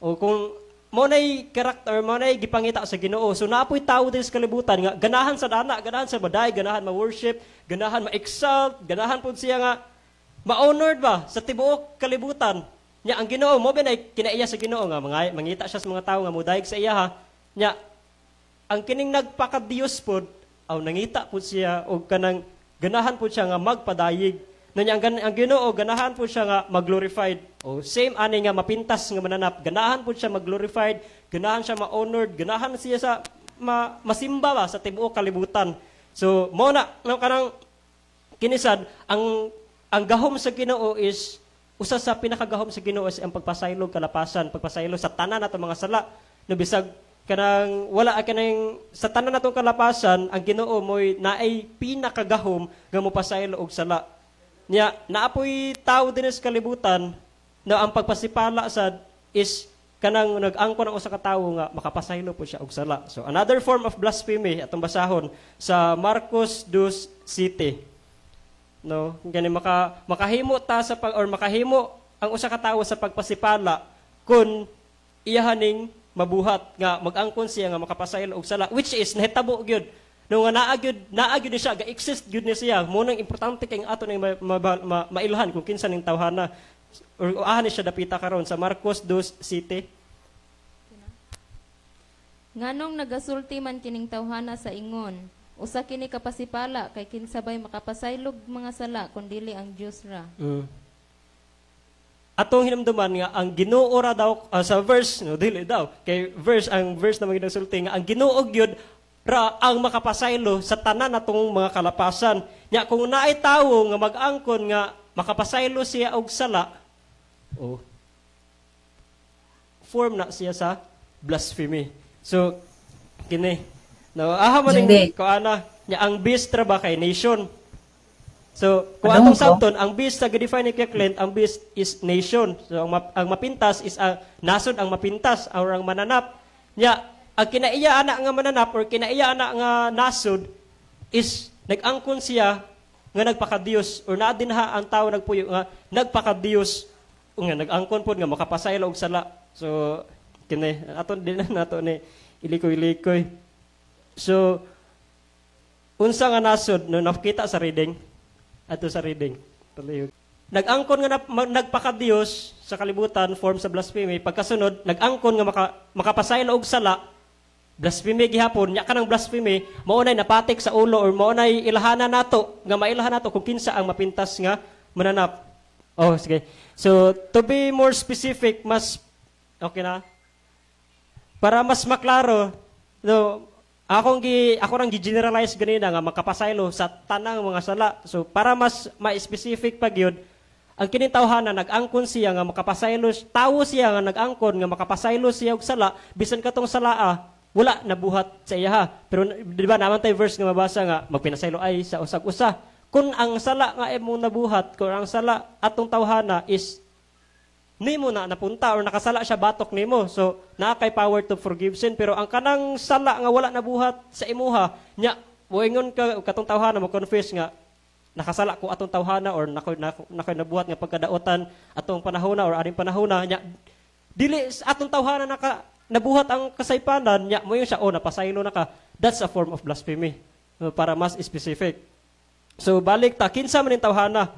O kung mo nay karakter, mo nay gipangita sa Ginoo. So naapoy tawo din sa kalibutan nga ganahan sa dana, ganahan sa baday, ganahan ma-worship, ganahan ma-exalt, ganahan pud siya nga ma-honored ba sa tibuok kalibutan. Nya ang Ginoo mo binay kinaiya sa Ginoo nga mangita siya sa mga tawo nga modaig sa iya ha. Nya ang kining nagpaka-Dios pod aw nangita pud siya og kanang ganahan pud siya nga magpadayig. Nanya ang Ginoo ganahan po siya nga mag-glorified. O same ani nga mapintas nga mananap, ganahan po siya mag-glorified, ganahan siya ma-honored, ganahan siya sa masimba ba sa tibuok kalibutan. So mo na kanang kinisad ang gahom sa Ginoo is usa sa pinakagahom sa Ginoo is ang pagpasaylog kalapasan, pagpasaylo sa tanan nato mga sala. No bisag kanang wala kanang sa tanan natong kalapasan, ang Ginoo mo'y naay pinakagahom nga mopasaylo og sala. Nya naapoy tao din sa kalibutan na ang pagpasipala sad is kanang nag-angkon ang usa ka tawo nga makapasaylo po siya og sala. So another form of blasphemy atong basahon sa Marcos 2:7. No, gani makahimo ta sa makahimo ang usa ka tawo sa pagpasipala kun iyahaning mabuhat nga mag-angkon siya nga makapasaylo og sala, which is nahitabo gyud. No nga naagid ni siya, ga-exist gyud ni siya. Mo nang importante kay ato ning mailhan kung kinsa ning tawhana or ahan ni siya dapita karon sa Marcos 2:7. Nganong nagasulti man kining tawhana sa ingon, usa kini kapasipala kay kinsabay makapasaylog mga sala kun dili ang Dios ra. Atong hinumduman nga ang Ginoo ra daw sa verse no dili daw kay ang verse na maginasulti nga ang Ginoo gyud ra ang makapasaylo sa tanan natong mga kalapasan. Nya kung naay tawo nga mag-angkon nga makapasaylo siya og sala, form na siya sa blasphemy. So kini aha man ning kuana nya ang beast ra ba kay nation. So kung atong sabton ang beast sa define ni Kirkland, ang beast is nation. So ang mapintas is nasod ang mapintas or ang mananap. Nya ang kinaiya anak nga mananap or kinaiya anak nga nasod is nag-angkon siya nga nagpaka-Dios or naa dinha ang tawo nagpuyo nga nagpaka-Dios nga nag-angkon pod nga makapasaylo og sala. So kini aton din nato ni ilikoy-likoy. So unsa nga nasod no nakita sa reading ato sa reading. Nag-angkon nga nagpaka-Dios sa kalibutan form sa blasphemy, pagkasunod nag-angkon nga makapasaylo og sala, blasphemy gihapon. Nya kanang blasphemy mao nay napatik sa ulo or mao nay ilahana nato nga mailahan nato kung kinsa ang mapintas nga mananap. Sige. So to be more specific, mas okay na para mas maklaro no ako rang gi-generalize ganina nga makapasaylo sa tanang mga sala. So para mas ma-specific pa gyud ang kining tawhana nag-angkon siya nga makapasaylo, tawo siya nga nag-angkon nga makapasaylo siya og sala, bisan katong salaa wala nabuhat sa iya ha. Pero di ba naman tayo verse nga mabasa nga magpinasaylo ay sa usag-usa. Kung ang sala nga imong nabuhat, kung ang sala atong tawhana is nimo na napunta or nakasala siya batok nimo. So naa kay power to forgive sin, pero ang kanang sala nga wala nabuhat sa imuha, nya moingon ka katong tawhana mo confess nga nakasala ko atong tawhana or nakoy nabuhat nga pagkadaotan atong panahona or aring panahona nya dili atong tawhana nabuhat ang kasaypanan nya mo yung siya napasaylo na ka, that's a form of blasphemy. Para mas specific. So balik ta kinsa man ning tawhana.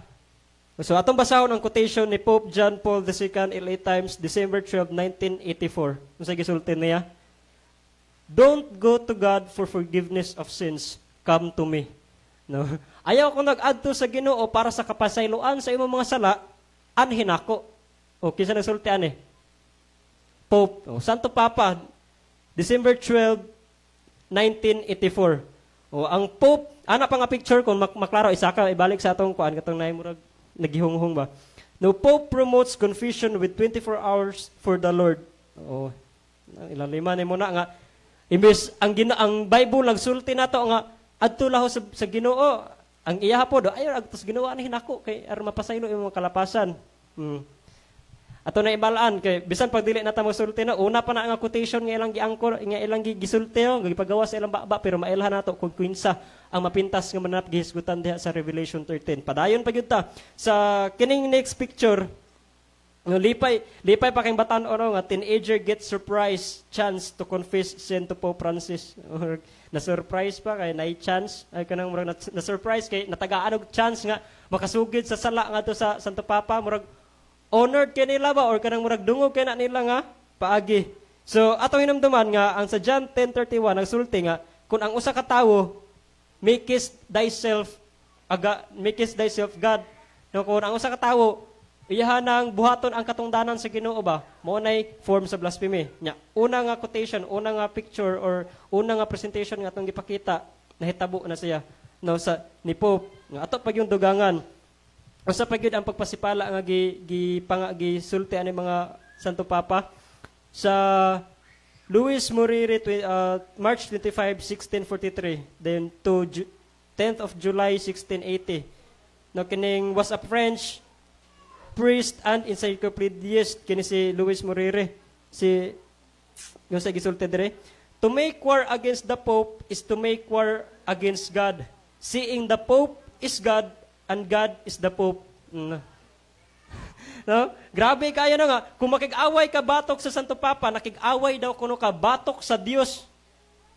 So atong basahon ang quotation ni Pope John Paul II LA Times December 12, 1984. Unsa gisulti niya? Don't go to God for forgiveness of sins, come to me. No. Ayaw ko nag-adto sa Ginoo para sa kapasayloan sa imong mga sala, anhin ako. O kinsa nagsulti ani? Pope, Santo Papa, December 12, 1984. Ang Pope, ana pa nga picture kung maklaro isa ka ibalik sa atong kuan katong naimurag nagihunghong ba. No, Pope promotes confession with 24 hours for the Lord. Ilaliman mo na nga imbes ang Bible nagsulti nato nga adto laho sa Ginoo. Ang iya po do ayo adto sa Ginoo ani hinako kay aron mapasaylo imong kalapasan. Ato na ibalaan kay bisan pag dili nata mo sulti na una pa na nga quotation nga ilang giangkor nga ilang gisulti gipagawa sa ilang baba pero mailhan nato kung kinsa ang mapintas nga manap gihisgutan diha sa Revelation 13. Padayon pa gyud ta sa kining next picture. No, lipay pa kay batan-o nga teenager gets surprise chance to confess sin to Pope Francis. Or na surprise pa kay nay chance ay kanang murag na surprise kay natagaan og chance nga makasugid sa sala nga to sa Santo Papa murag honored kay nila ba or kanang murag dungog kay na nila nga paagi. So atong hinumduman nga ang sa John 10:31 nagsulti nga kung ang usa ka tawo makest thyself God. No, kung ang usa ka tawo iyahanang buhaton ang katungdanan sa Ginoo ba mao nay form sa blasphemy. Nya una nga quotation, una nga picture or una nga presentation nga atong gipakita nahitabo na siya no sa ni Pope nga ato pag yung dugangan. Usa pa gyud ang pagpasipala nga gisulti ani mga Santo Papa sa Louis Moriri March 25, 1643 then to 10th of July 1680. No kining was a French priest and encyclopedist kini si Louis Moriri si yung sa gisulti dire. To make war against the Pope is to make war against God. Seeing the Pope is God and God is the Pope. No? Grabe kaya na nga. Kung makig-away ka batok sa Santo Papa, nakig-away daw kuno ka batok sa Dios.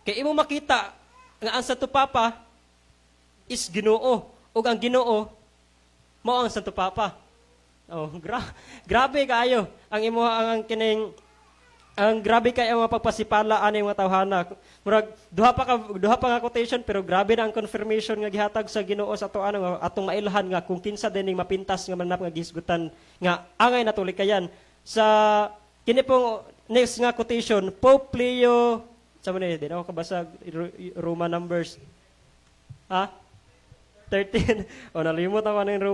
Kaya imo makita nga ang Santo Papa is Ginoo. O ang Ginoo, mao ang Santo Papa. Grabe kayo. Ang imo ang kining ang grabe kay ang mapagpasipala ani mga tawhana. Murag duha pa nga quotation pero grabe na ang confirmation nga gihatag sa Ginoo sa ato atong mailhan nga kung kinsa dining mapintas nga manap nga gihisgutan nga angay natulikayan. Sa kini pong next nga quotation Pope Leo sa man di ako kabasag Roman numbers. 13. Nalimot ako ng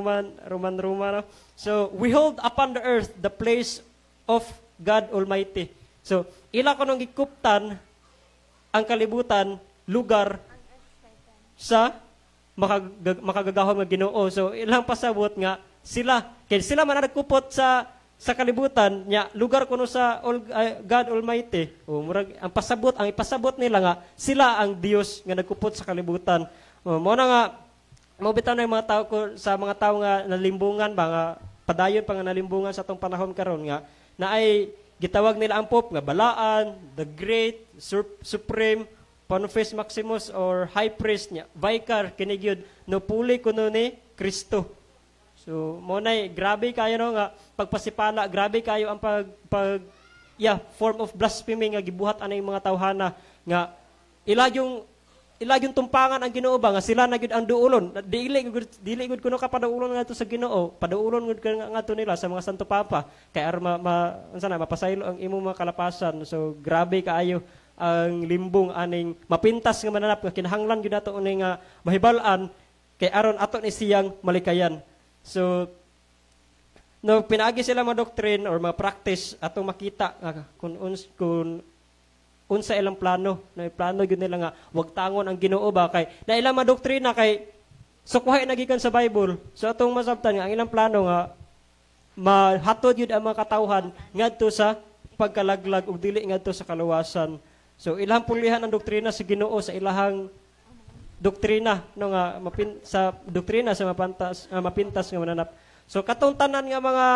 Roman. So, we hold upon the earth the place of God Almighty. So, ila ko nung gikuptan ang kalibutan, lugar sa makagagahon nga Ginoo. So, ilang pasabot nga sila, kaya sila man nagkupot sa kalibutan, nya lugar kuno sa God Almighty. Murag ang ipasabot nila nga sila ang Dios nga nagkupot sa kalibutan. Mo na nga mobitaw na yung mga tao sa mga tao nga nalimbungan ba nga padayon pa nga nalimbungan sa atong panahon karon nga na ay gitawag nila ang Pope nga balaan, the great, supreme, Pontifex Maximus or high priest niya, vicar kinigyud no puli kuno ni Kristo. So mo nay grabe kayo no nga pagpasipala, grabe kayo ang form of blasphemy nga gibuhat anay mga tawhana nga ila yung tumpangan ang Ginoo ba nga sila na gyud ang duulon. Dili gud kuno ka padaulon ngadto sa Ginoo, padaulon gud ka ngadto nila sa mga Santo Papa kay aron mapasaylo ang imong mga kalapasan. So grabe kaayo ang limbong aning mapintas nga mananap nga kinahanglan gyud nato uning nga mahibal-an kay aron ato ni siyang malikayan. So no pinaagi sila mga doctrine or mga practice atong makita kung unsa ilang plano, no plano gyud nila nga wag tangon ang Ginoo ba kay na ilang mga doktrina kay sukuhay na gikan sa Bible. So atong masabtan nga ang ilang plano nga mahatod yun ang mga katawhan ngadto sa pagkalaglag ug dili ngadto sa kaluwasan. So ilahang pulihan ang doktrina sa Ginoo sa ilahang doktrina no nga sa doktrina sa mapintas nga mananap. So katong tanan nga mga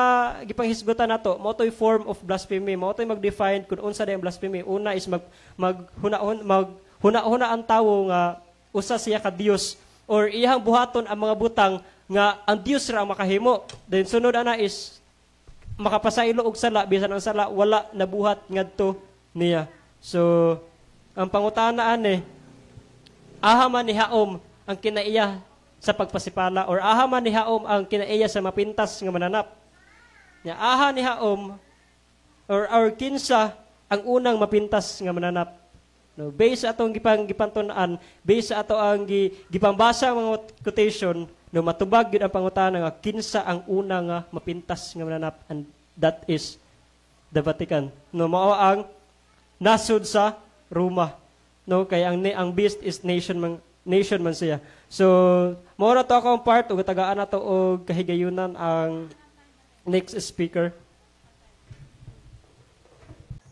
gipanghisgutan nato mao toy form of blasphemy, mao toy mag-define kung unsa day ang blasphemy. Una is maghuna-huna ang tawo nga usa siya ka Dios or iyang buhaton ang mga butang nga ang Dios ra ang makahimo. Then sunod ana is makapasaylo og sala bisan ang sala wala nabuhat ngadto niya. So ang pangutana ani aha man ni haom ang kinaiya sa pagpasipala or aha man ni haom ang kinaiya sa mapintas nga mananap. Nya aha ni haom or kinsa ang unang mapintas nga mananap. No, based sa atong gipantunan, based sa ato ang gipambasa mga quotation, no matubag gyud ang pangutana nga kinsa ang una nga mapintas nga mananap, and that is the Vatican. No mao ang nasud sa Roma. No kay ang beast is nation man siya. So mao ra to akong part ug tagaan nato og kahigayunan ang next speaker.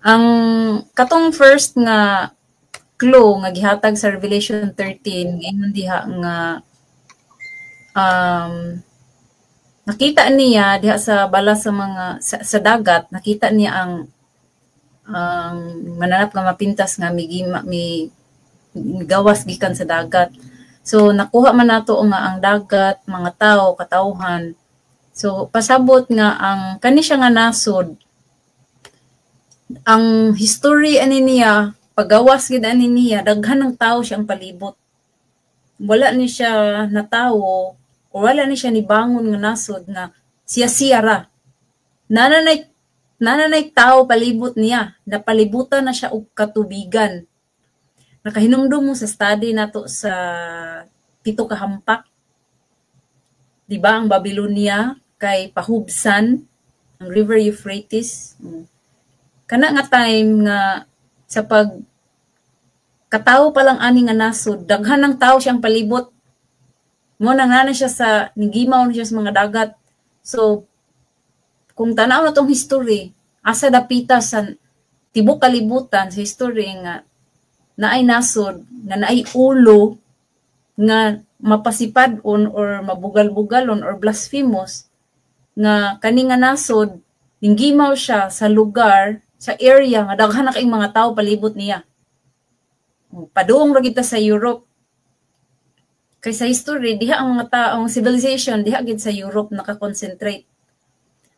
Ang katong first nga clue nga gihatag sa Revelation 13 ingon diha nga nakita niya diha sa bala sa mga sa dagat, nakita niya ang mananap nga mapintas nga gawas gikan sa dagat. So nakuha man nato nga ang dagat, mga tao, katawhan. So pasabot nga ang kani siya nga nasod ang history ani niya pagawas gid ani niya daghan ng tao siyang palibot. Wala ni siya natawo o wala ni siya nibangon nga nasod nga siya ra. Nananay tao palibot niya, napalibutan na siya og katubigan. Nakahinumdum mo sa study nato sa 7 ka hampak. Di ba ang Babylonia kay pahubsan ang River Euphrates. Kana nga time nga sa katawo pa lang ani nga nasod, daghan ng tao siyang palibot. Mo nangana siya sa nigimaw na siya sa mga dagat. So kung tanaw na tong history, asa dapita sa tibok kalibutan sa history nga naay nasod, nga naay ulo, nga mapasipadon or mabugal-bugalon or blasphemous, nga kani nga nasod, ninggimaw siya sa lugar, sa area, nga daghan na kaing mga tao palibot niya. Paduong ra kita sa Europe. Kay sa history, diha ang mga taong civilization, diha gid sa Europe nakakonsentrate.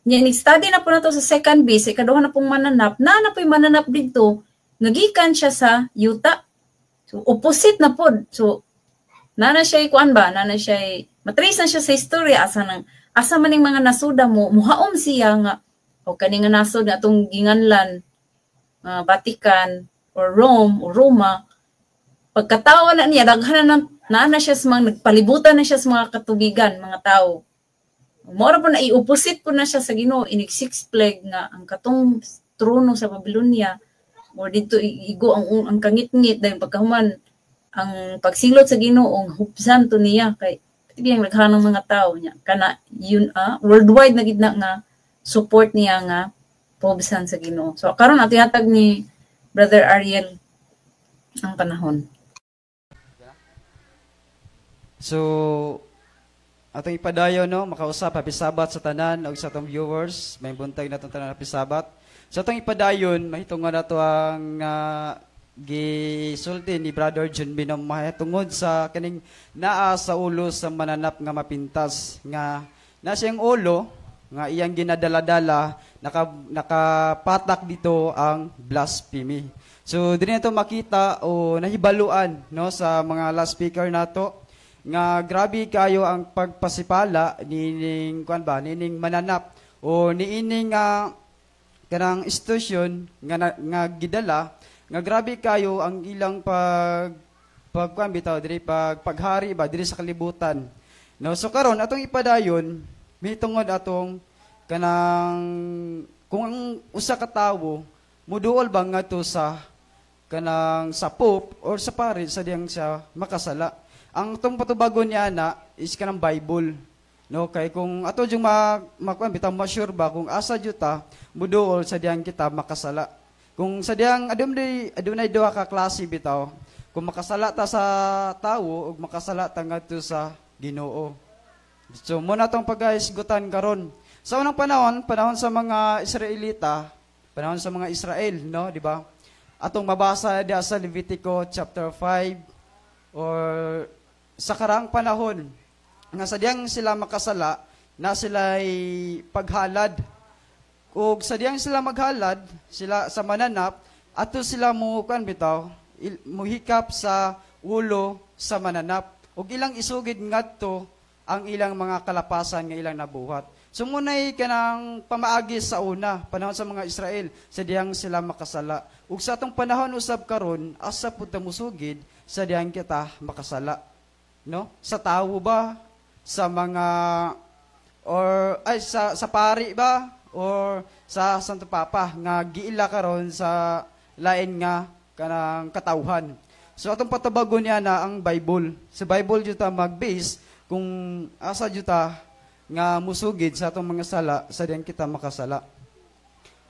Nya ni-study na po nato sa second base, ikaduha na pong mananap, na po'y mananap dito, nagikan siya sa yuta. So, opposite na po. So, nana siya kuan ba? Nana siya, matrace na siya sa history, asa maning mga nasuda mo, muhaom siya nga, o kaning nga nasod nga itong ginganlan, Vatican, or Rome, o Roma, pagkatawa na niya, daghan na siya sa mga, nagpalibutan na siya sa mga katubigan, mga tao. Mora po na i-opposite po na siya sa Ginoo, inig six plague nga ang katong trono sa Babylonia, o dito igo ang kangit-ngit dahil pagkahuman ang pagsilot sa Ginoo ang hupsan to niya kay tibiyang naghanang mga tao niya kana yun worldwide na gid na nga support niya nga pobsan sa Ginoo. So karon ato hatag ni Brother Ariel ang panahon. So atong ipadayon no makausap happy Sabbath sa tanan ug sa atong viewers may buntag natong tanan happy Sabbath. Sa atong ipadayon mahitungan nato ang gisulti ni Brother John Binom mahitungod sa kaning naa sa ulo sa mananap nga mapintas nga na siyang ulo nga iyang ginadala-dala nakapatak dito ang blasphemy. So diri nato makita o nahibaluan no sa mga last speaker nato nga grabe kayo ang pagpasipala nining nining mananap o niining kanang institusyon nga gidala nga grabe kayo ang ilang paghari ba diri sa kalibutan. No, so karon atong ipadayon mitungod atong kanang kung ang usa ka tawo muduol ba ngadto sa kanang sa pope or sa pari sa diyang siya makasala. Ang tong patubagon niya na is kanang Bible. No, kay kung ato jung makuan bitaw ma-sure ba kung asa juta muduol sa diyang kita makasala. Kung sa diyang adunay duha ka klase bitaw, kung makasala ta sa tawo ug makasala ta ngadto sa Ginoo. So muna tong pagahisgutan karon. Sa unang panahon sa mga Israelita, panahon sa mga Israel, no, di ba? Atong mabasa diha sa Levitico chapter 5 or sa karaang panahon nga sadyang sila makasala na sila'y paghalad. Ug sadyang sila maghalad, sila sa mananap, ato sila mukan bitaw, muhikap sa ulo sa mananap. Ug ilang isugid ngadto ang ilang mga kalapasan nga ilang nabuhat. So munay kanang pamaagi sa una, panahon sa mga Israel, sadyang sila makasala. Ug sa atong panahon usab karon, asa pud ta musugid sadyang kita makasala. No? Sa tawo ba? Sa mga or ay sa pari ba or sa Santo Papa nga giila karon sa lain nga kanang katawhan. So atong patabagon niya na ang Bible. Sa Bible juta mag-base kung asa juta nga musugid sa atong mga sala sa diyan kita makasala.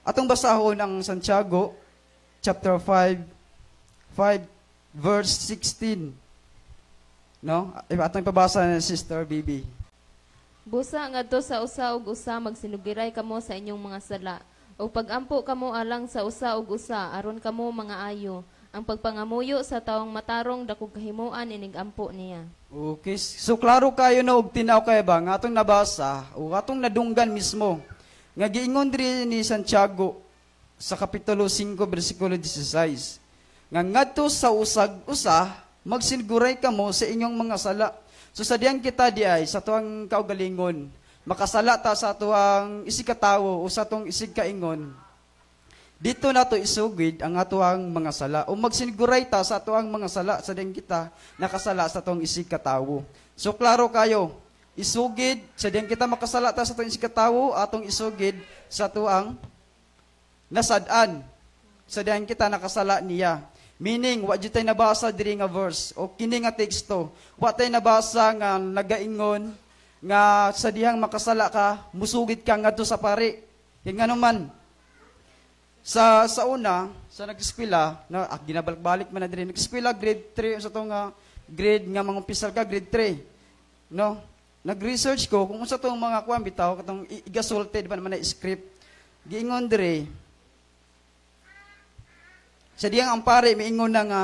Atong basahon ang Santiago chapter 5 verse 16. No? Atong pabasa ni Sister Bibi. Busa ngadto sa usa ug usa magsinugiray kamo sa inyong mga sala. O pagampo kamo alang sa usa ug usa aron kamo mga ayo. Ang pagpangamuyo sa taong matarong dakog kahimuan inig ampo niya. Okay. So klaro kayo na og tinaw kay ba nga atong nabasa o atong nadunggan mismo. Nga giingon diri ni Santiago sa kapitulo 5 bersikulo 16. Nga ngadto sa usag-usa magsiniguray kamo sa inyong mga sala. So sa diyan kita di ay sa tuang kaugalingon, makasala ta sa tuang isig katawo o sa tuang isig kaingon. Dito na to isugid ang atuang mga sala o magsiniguray ta sa atuang mga sala sa diyan kita nakasala sa tuang isig katawo. So klaro kayo, isugid sa diyan kita makasala ta sa tuang isig katawo atong isugid sa tuang nasad-an sa diyan kita nakasala niya. Meaning, wa jud tay nabasa diri nga verse o kini nga teksto. Wa tay nabasa nga nagaingon nga sa dihang makasala ka, musugid ka ngadto sa pari. Kay ngano man sa una, sa nag-eskwela, na ginabalik-balik man na diri nag-eskwela grade 3 sa tong grade nga mangumpisal ka grade 3. No? Nag-research ko kung unsa tong mga kuan bitaw katong igasulted ba naman na script. Giingon diri sa diyang ampare, miingon na nga,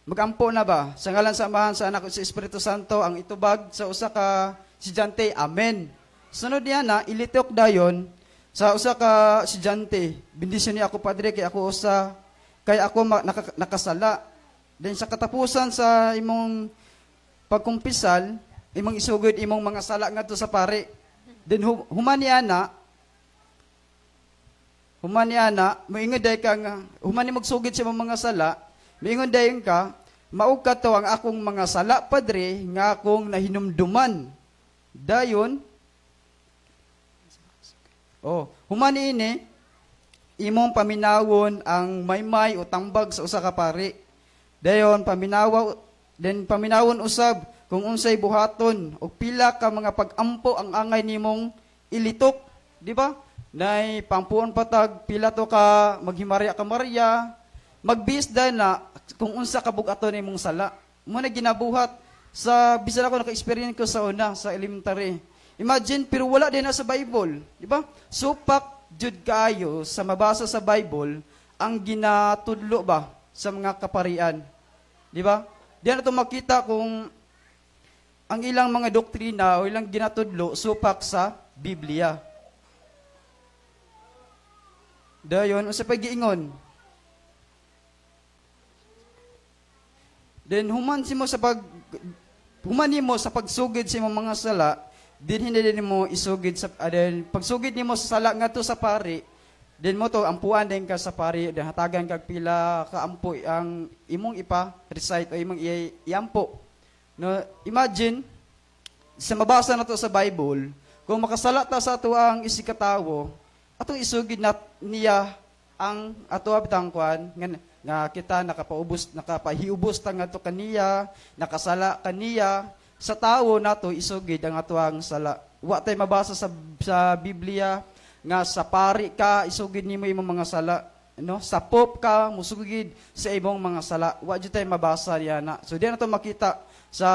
magampo na ba? Sa ngalan samahan sa anak sa Espiritu Santo, ang itubag sa usa ka estudyante, amen. Sunod niya na, ilitok dayon, sa usa ka estudyante, bendisyon niya ako, Padre, kay ako usa, kay ako nakasala. Then sa katapusan sa imong pagkumpisal, imong isugod, imong mga sala nga to sa pare. Then human niya na, moingon day ka nga, human ni magsugid sa mga sala, moingon dayon ka, maugkat to ang akong mga sala, Padre, nga akong nahinumduman. Dayon, human ini, imong paminawon ang maymay o tambag sa usa ka pari. Dayon, paminawon usab, kung unsay buhaton, o pila ka mga pagampo ang angay nimong ilitok. Di ba? Nay pampuon patag pila to ka maghimarya ka Maria magbisda na kung unsa ka bugaton nimong sala mo na ginabuhat sa bisan ako naka-experience ko sa una sa elementary. Imagine pero wala din na sa Bible, di ba? Supak jud kaayo sa mabasa sa Bible ang ginatudlo ba sa mga kaparian, di ba? Diyan nato makita kung ang ilang mga doktrina o ilang ginatudlo supak sa Biblia. Dayon, sa pag-iingon. Then, human mo sa pagsugid sa imong mga sala, din hindi din mo isugid sa, then, pagsugid nimo sa sala nga to sa pari, din mo to, ampuan din ka sa pari, then hatagan kag pila ka ampo ang imong ipa-recite o imong iampo. No, imagine, sa mabasa na to sa Bible, kung makasala ta sa ato ang isikatawo, atong isugid na niya ang ato bitang kwan nga kita nakapahiubos ta nga ato kaniya, nakasala kaniya sa tawo nato isugid ang ato ang sala. Wa tay mabasa sa Biblia nga sa pari ka isugid nimo imong mga sala, no? Sa pope ka musugid sa imong mga sala. Wa jud tay mabasa diyan na. So diyan nato makita sa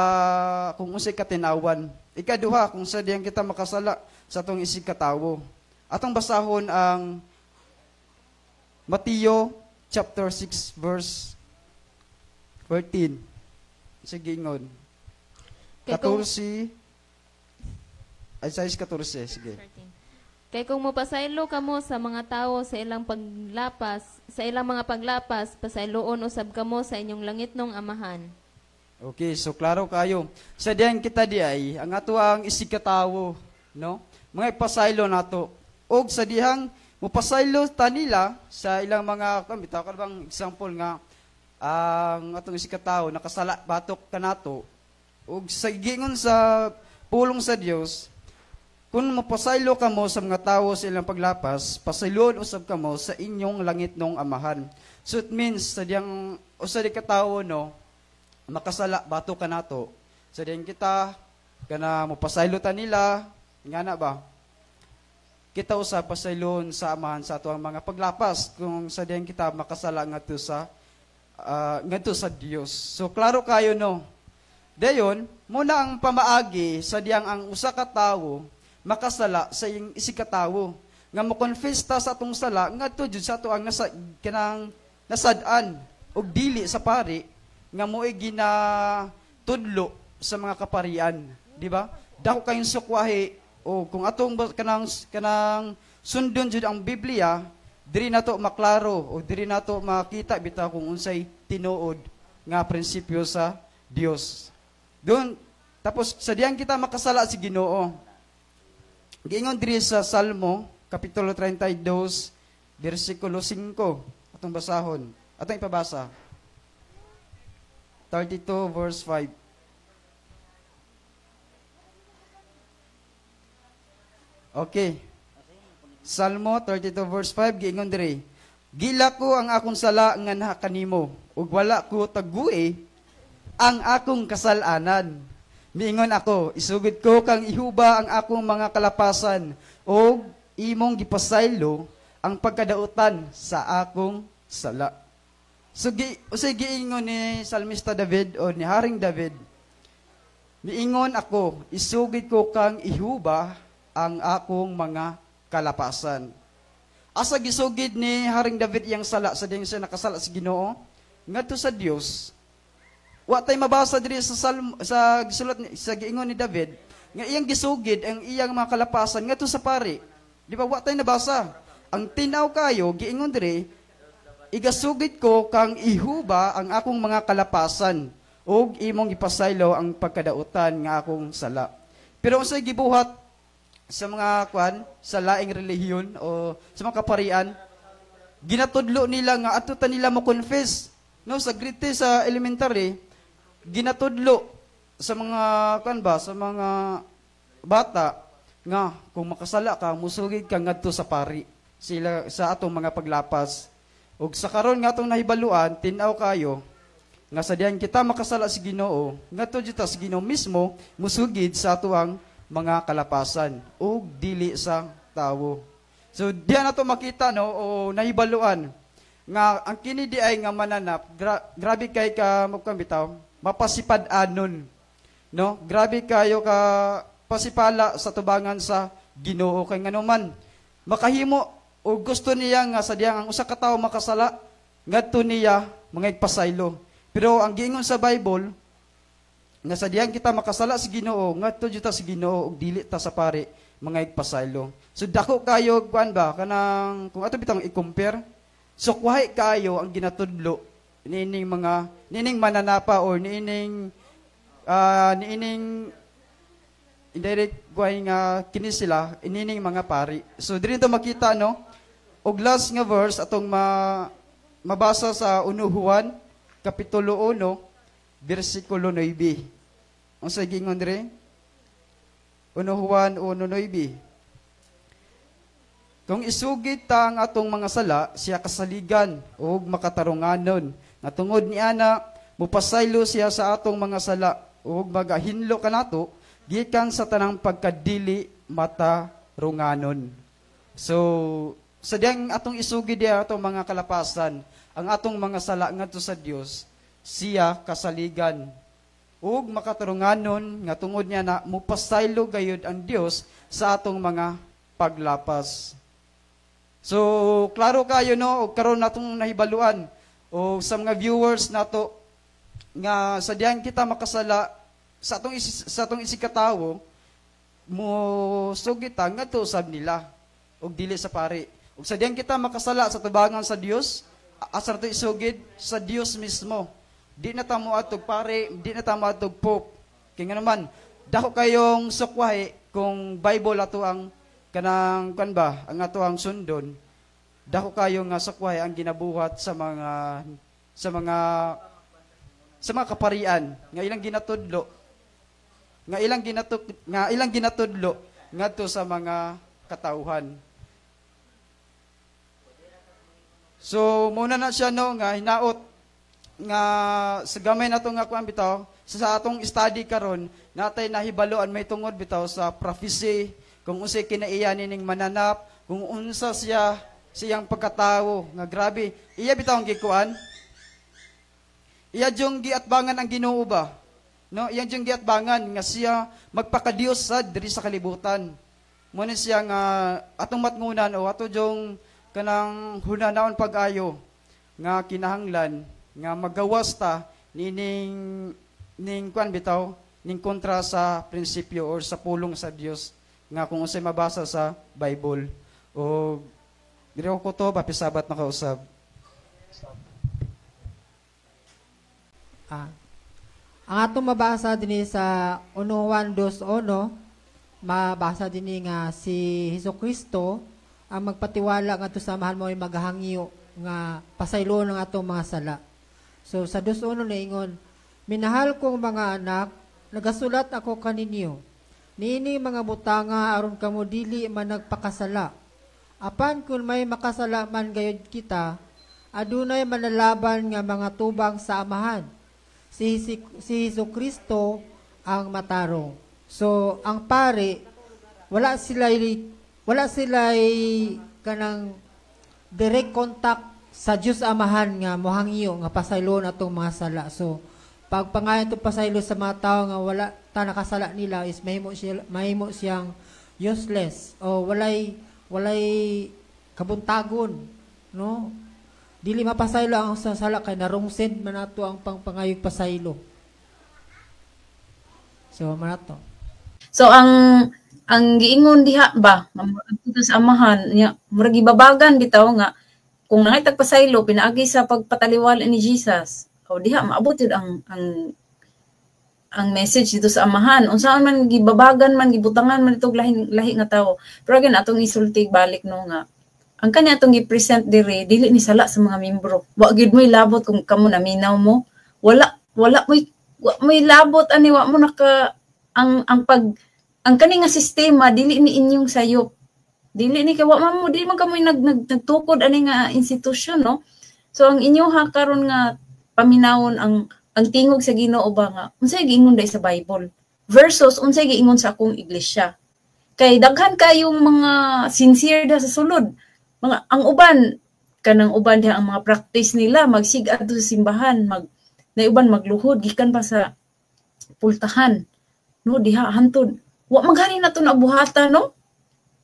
kung unsay katinawan. Ikaduha, kung sa diyan kita makasala sa atong isikatawo. Atong basahon ang Mateo chapter 6 verse 14. Sige ingon. 14 ay 6:14, sige. Kay kung mopasaylo kamo sa mga tawo sa ilang mga paglapas, pasayloon usab kamo sa inyong langitnong amahan. Okay, so klaro kayo. Sa diyan kita di ay ang ato ang isikatawo, no? Mga ipasaylo nato. Og sa dihang mopasaylo ta nila sa ilang mga bitaw ka bang example nga ang atong isikatawo nakasala batok kanato. Og sa gingon sa pulong sa Dios, kung mapasaylo kamo sa mga tawo sa ilang paglapas, pasayloon usab kamo sa inyong langitnong amahan. So it means sa diyang usa di katawo no, makasala bato ka nato. Sa diyang kita kana mapasaylo ta nila, ngana ba? Kita usab pasayloon sa amahan sa ato ang mga paglapas kung sa diyang kita makasala ngadto sa Dios. So klaro kayo no. Dayon, muna ang pamaagi sa diyang ang usa ka tawo makasala sa iyang isikatawo. Nga mo confess ta sa atong sala, ngadto jud sa ato ang nasadaan og dili sa pari nga mo'y ginatudlo sa mga kaparian, di ba? Dako kayong sukwahi o kung atong kanang sundon jud ang Biblia, diri nato maklaro o diri nato makita bitaw kung unsay tinuod nga prinsipyo sa Dios. Doon tapos sa diyang kita makasala si Ginoo. Giingon diri sa Salmo, Kapitulo 32, versikulo 5. Atong basahon. Atong ipabasa. 32 verse 5. Okay. Salmo 32 verse 5, giingon diri. Gila ko ang akong sala nga naha kanimo, ug wala ko tagui ang akong kasalanan. Miingon ako, isugid ko kang ihuba ang akong mga kalapasan o imong gipasaylo ang pagkadautan sa akong sala. So, giingon ni Salmista David o ni Haring David, miingon ako, isugid ko kang ihuba ang akong mga kalapasan. Asa gisugid ni Haring David iyang sala sa diyang siya nakasala sa Ginoo, ngadto sa Dios. Wa tay mabasa diri sa gisulat sa giingon ni David nga iyang gisugid ang iyang mga kalapasan ngadto sa pari. Di ba wa tay nabasa? Ang tinaw kayo giingon diri, igasugid ko kang ihuba ang akong mga kalapasan ug imong ipasaylo ang pagkadautan nga akong sala. Pero unsay gibuhat sa mga sa laing relihiyon o sa mga kaparian, ginatudlo nila nga ato ta nila mo confess. No, sa grade sa elementary, ginatudlo sa mga sa mga bata nga kung makasala ka musugid ka ngadto sa pari sila sa atong mga paglapas. Ug sa karon nga atong nahibaluan, tin-aw kayo nga sa diyan kita makasala si Ginoo, ngadto jud ta sa Ginoo mismo musugid sa atuang mga kalapasan ug dili sa tawo. So diyan nato makita no o nahibaluan nga ang kini di ay nga mananap grabe kay ka magkambitaw mapasipad-anon, no? Grabe kayo ka pasipala sa tubangan sa Ginoo kay nganuman makahimo o gusto niya nga sa diyang ang usa ka tawo makasala ngadto niya mga igpasaylo. Pero ang giingon sa Bible nga sa diyang kita makasala sa Ginoo ngadto jud ta sa Ginoo ug dili ta sa pari mga igpasaylo. So dako kayo kuan ba kanang kung ato bitang i-compare, so kuhay kayo ang ginatudlo niining mananapa or niining indirect kuhay nga kini sila inining mga pari. So diri to makita no og last nga verse atong mabasa sa 1 Juan kapitulo 1 bersikulo 9. Unsa gingon diri? Juan 1:9. Kung isugid ta ang atong mga sala, siya kasaligan o makatarunganon. Nga tungod ni ana, mupasaylo siya sa atong mga sala o magahinlo kanato, gikan sa tanang pagkadili matarunganon. So, sa diyang atong isugid diya atong mga kalapasan, ang atong mga sala ngadto sa Dios, siya kasaligan ug makatarunganon nga tungod niya na mupasaylo gayud ang Dios sa atong mga paglapas. So, klaro kayo no, og karon natong nahibaluan o sa mga viewers nato nga sa diyan kita makasala sa atong isikatawo mo sugita ngadto sab nila og dili sa pari. Ug sa diyan kita makasala sa tubangan sa Dios, asar to isugid sa Dios mismo. Di na tamo atog pare, di na tamo atog pope. Kaya nga naman, dako kayong sukwahi kung Bible ato ang kanang kan ba, ang ato ang sundon. Dako kayo nga sukwahi ang ginabuhat sa mga kaparian nga ilang ginatudlo. Nga ilang ginatudlo ngadto sa mga katauhan. So muna na siya no nga hinaot nga sa gamay nato nga kuan bitaw sa atong study karon natay nahibaloan may tungod bitaw sa prophecy kung unsay kinaiya ning mananap kung unsa siyang pagkatawo nga grabe iya bitaw ang gikuan iya jung giatbangan ang Ginoo ba no iya jung giatbangan nga siya magpakadios sad diri sa kalibutan mo ni siya nga atong matngunan o ato jung kanang hunanaon pag-ayo nga kinahanglan nga magawas ta ning kuan bitaw ning kontra sa prinsipyo or sa pulong sa Dios nga kung unsay mabasa sa Bible o diri ko to papisabat na kausab. Ang atong mabasa dinhi sa 1 Juan 2:1 mabasa dinhi nga si Hesukristo ang magpatiwala ngadto sa mahal mo ay maghangyo nga pasaylo ng atong mga sala. So sa 2:1 naingon, minahal kong mga anak, nagasulat ako kaninyo. Niini mga butanga aron kamo dili man nagpakasala. Apan kung may makasala man gayud kita, adunay manalaban nga mga tubang sa amahan. Si Hesukristo ang matarong. So ang pare wala sila'y kanang direct contact sa Diyos Amahan nga mohangyo nga pasaylo na itong mga sala. So, pag pangayon itong pasaylo sa mga tao nga wala ta nakasala nila is mahimo siyang useless o walay kabuntagon, no? Dili mapasaylo ang sa sala kay narungsid man ato ang pangpangayog pasaylo. So, manato. So, ang giingon diha ba adto sa amahan nya murag gibabagan bitaw nga kung nangay tagpasaylo pinaagi sa pagpataliwala ni Jesus o diha maabot yun ang message dito sa amahan unsaon man gibabagan man gibutangan man itong lahi nga tawo pero again atong isulti balik no nga ang kanya atong gi-present diri dili ni sala sa mga membro wa gid mo labot kung kamo naminaw mo wala mo labot ani wa mo naka ang kani nga sistema dili ni inyong sayop. Dili ni kawa mo dili man kamo nagtukod ani nga institusyon no. So ang inyo ha karon nga paminawon ang tingog sa Ginoo ba nga unsay giingon dai sa Bible versus unsay giingon sa akong iglesia. Kay daghan kayong mga sincere da sa sulod. Mga ang uban kanang uban diha ang mga practice nila magsigad sa simbahan na uban magluhod gikan pa sa pultahan. No diha hantod wa magani na to nabuhatan no?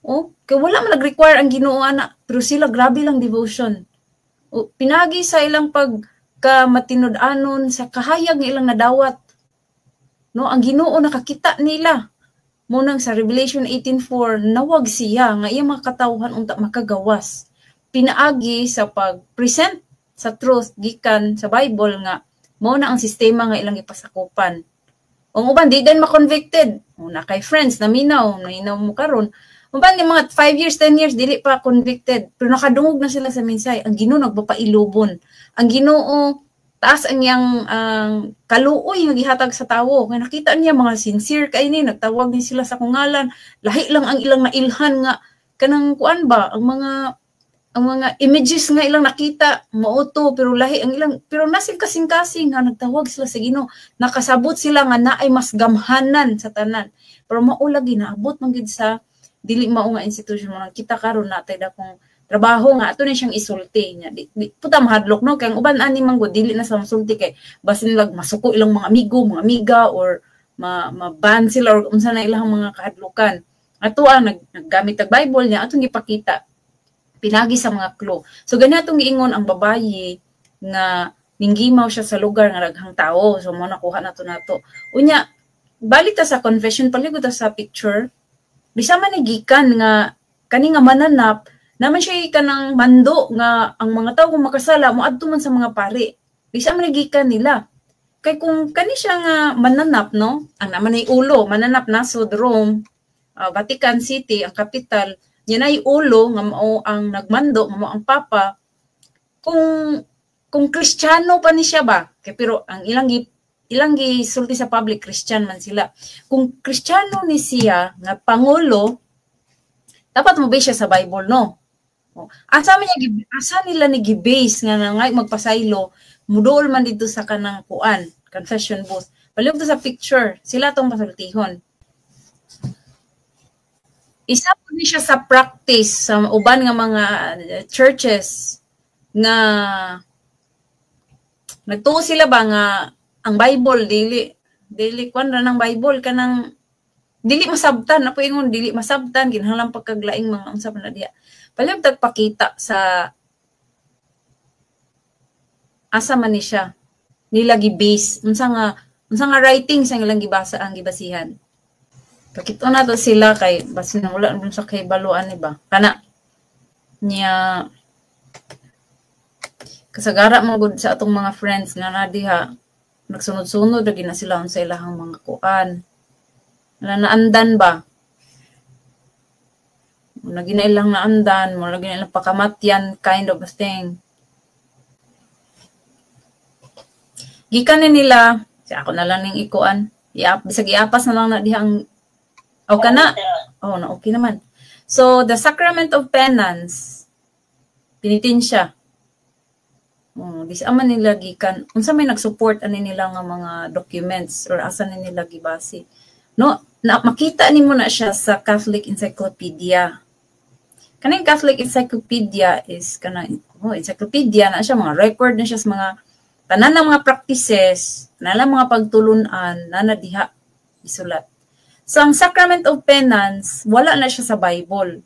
O, kay wala man nag-require ang Ginoo ana, pero sila grabe lang devotion. O, pinagi sa ilang pagkamatinud-anon sa kahayag nga ilang nadawat. No, ang Ginoo nakakita nila. Munang sa Revelation 18:4 nawag siya nga iya mga katawhan unta makagawas. Pinaagi sa pag-present sa truth gikan sa Bible nga mao na ang sistema nga ilang ipasakupan. Ang uban di din ma-convicted. Una kay friends naminaw mo karon. Uban ni mga 5 years, 10 years dili pa convicted, pero nakadungog na sila sa mensay. Ang Ginoo nagpapailubon. Ang Ginoo taas ang iyang kaluoy nga gihatag sa tawo. Nga nakita niya mga sincere kay ni, nagtawag ni sila sa kungalan. Lahi lang ang ilang nailhan nga kanang kuan ba ang mga images nga ilang nakita mauto pero lahi ang ilang pero nasil kasing-kasing nga nagtawag sila sa Ginoo. Nakasabot sila nga naay mas gamhanan sa tanan. Pero mao lagi naabot man gid sa dili mao nga institution mo kita karon natay dakong trabaho nga ato na siyang isulti nya puta mahadlok no kay ang uban ani manggod dili na sa masulti kay basin lag masuko ilang mga amigo mga amiga or ma-ban sila or unsa na ilang mga kahadlukan ato ang naggamit og Bible niya atong gipakita pinagi sa mga clue so ganatong giingon ang babayi nga ninggimaw siya sa lugar nga daghang tao so mo nakuha nato unya balik ta sa confession paligod ta sa picture bisa man gikan nga kani nga mananap naman siya kanang mando nga ang mga tao kung makasala moadto man sa mga pari. Bisa man gikan nila. Kay kung kani siya nga mananap no, ang naman ay ulo, mananap na sa Rome, Vatican City, ang capital, yan ay ulo nga mao ang nagmando, nga mao ang papa. Kung Kristiyano pa ni siya ba? Kay pero ang ilang gisulti sa public Christian man sila. Kung Kristiyano ni siya nga pangulo, dapat mo ba siya sa Bible no? Asa nila ni gibase nga ngay magpasaylo mudol man dito sa kanang kuan confession booth palihog to sa picture sila tong pasultihon isa po ni siya sa practice sa uban nga mga churches nga nagtuo sila ba nga ang Bible dili kuan ra ng Bible kanang dili masabtan apo ingon dili masabtan kinahanglan pagkaglaing mga unsa man na diha palihog tagpakita sa asa man ni siya nila gi-base unsa nga writing sa ilang gibasa ang gibasihan pakita na to sila kay basin wala dun sa kay baluan ni ba kana niya kasagara mo gud sa atong mga friends nga na diha nagsunod-sunod lagi na sila sa ilahang mga kuan naandan ba lagi na ilang naandan mo lagi na ilang pakamatyan kind of a thing gikan nila ako na lang ning ikuan bisag iapas na lang na dihang okay na na okay naman so the sacrament of penance pinitin siya disaman nila gikan unsa may nagsupport ani nila nga mga documents or asa ni nila gibase no na makita nimo na siya sa Catholic Encyclopedia kaning Catholic Encyclopedia is kanang encyclopedia na siya mga record na siya sa mga tanan ng mga practices tanan ng mga pagtulunan na diha isulat so ang Sacrament of Penance wala na siya sa Bible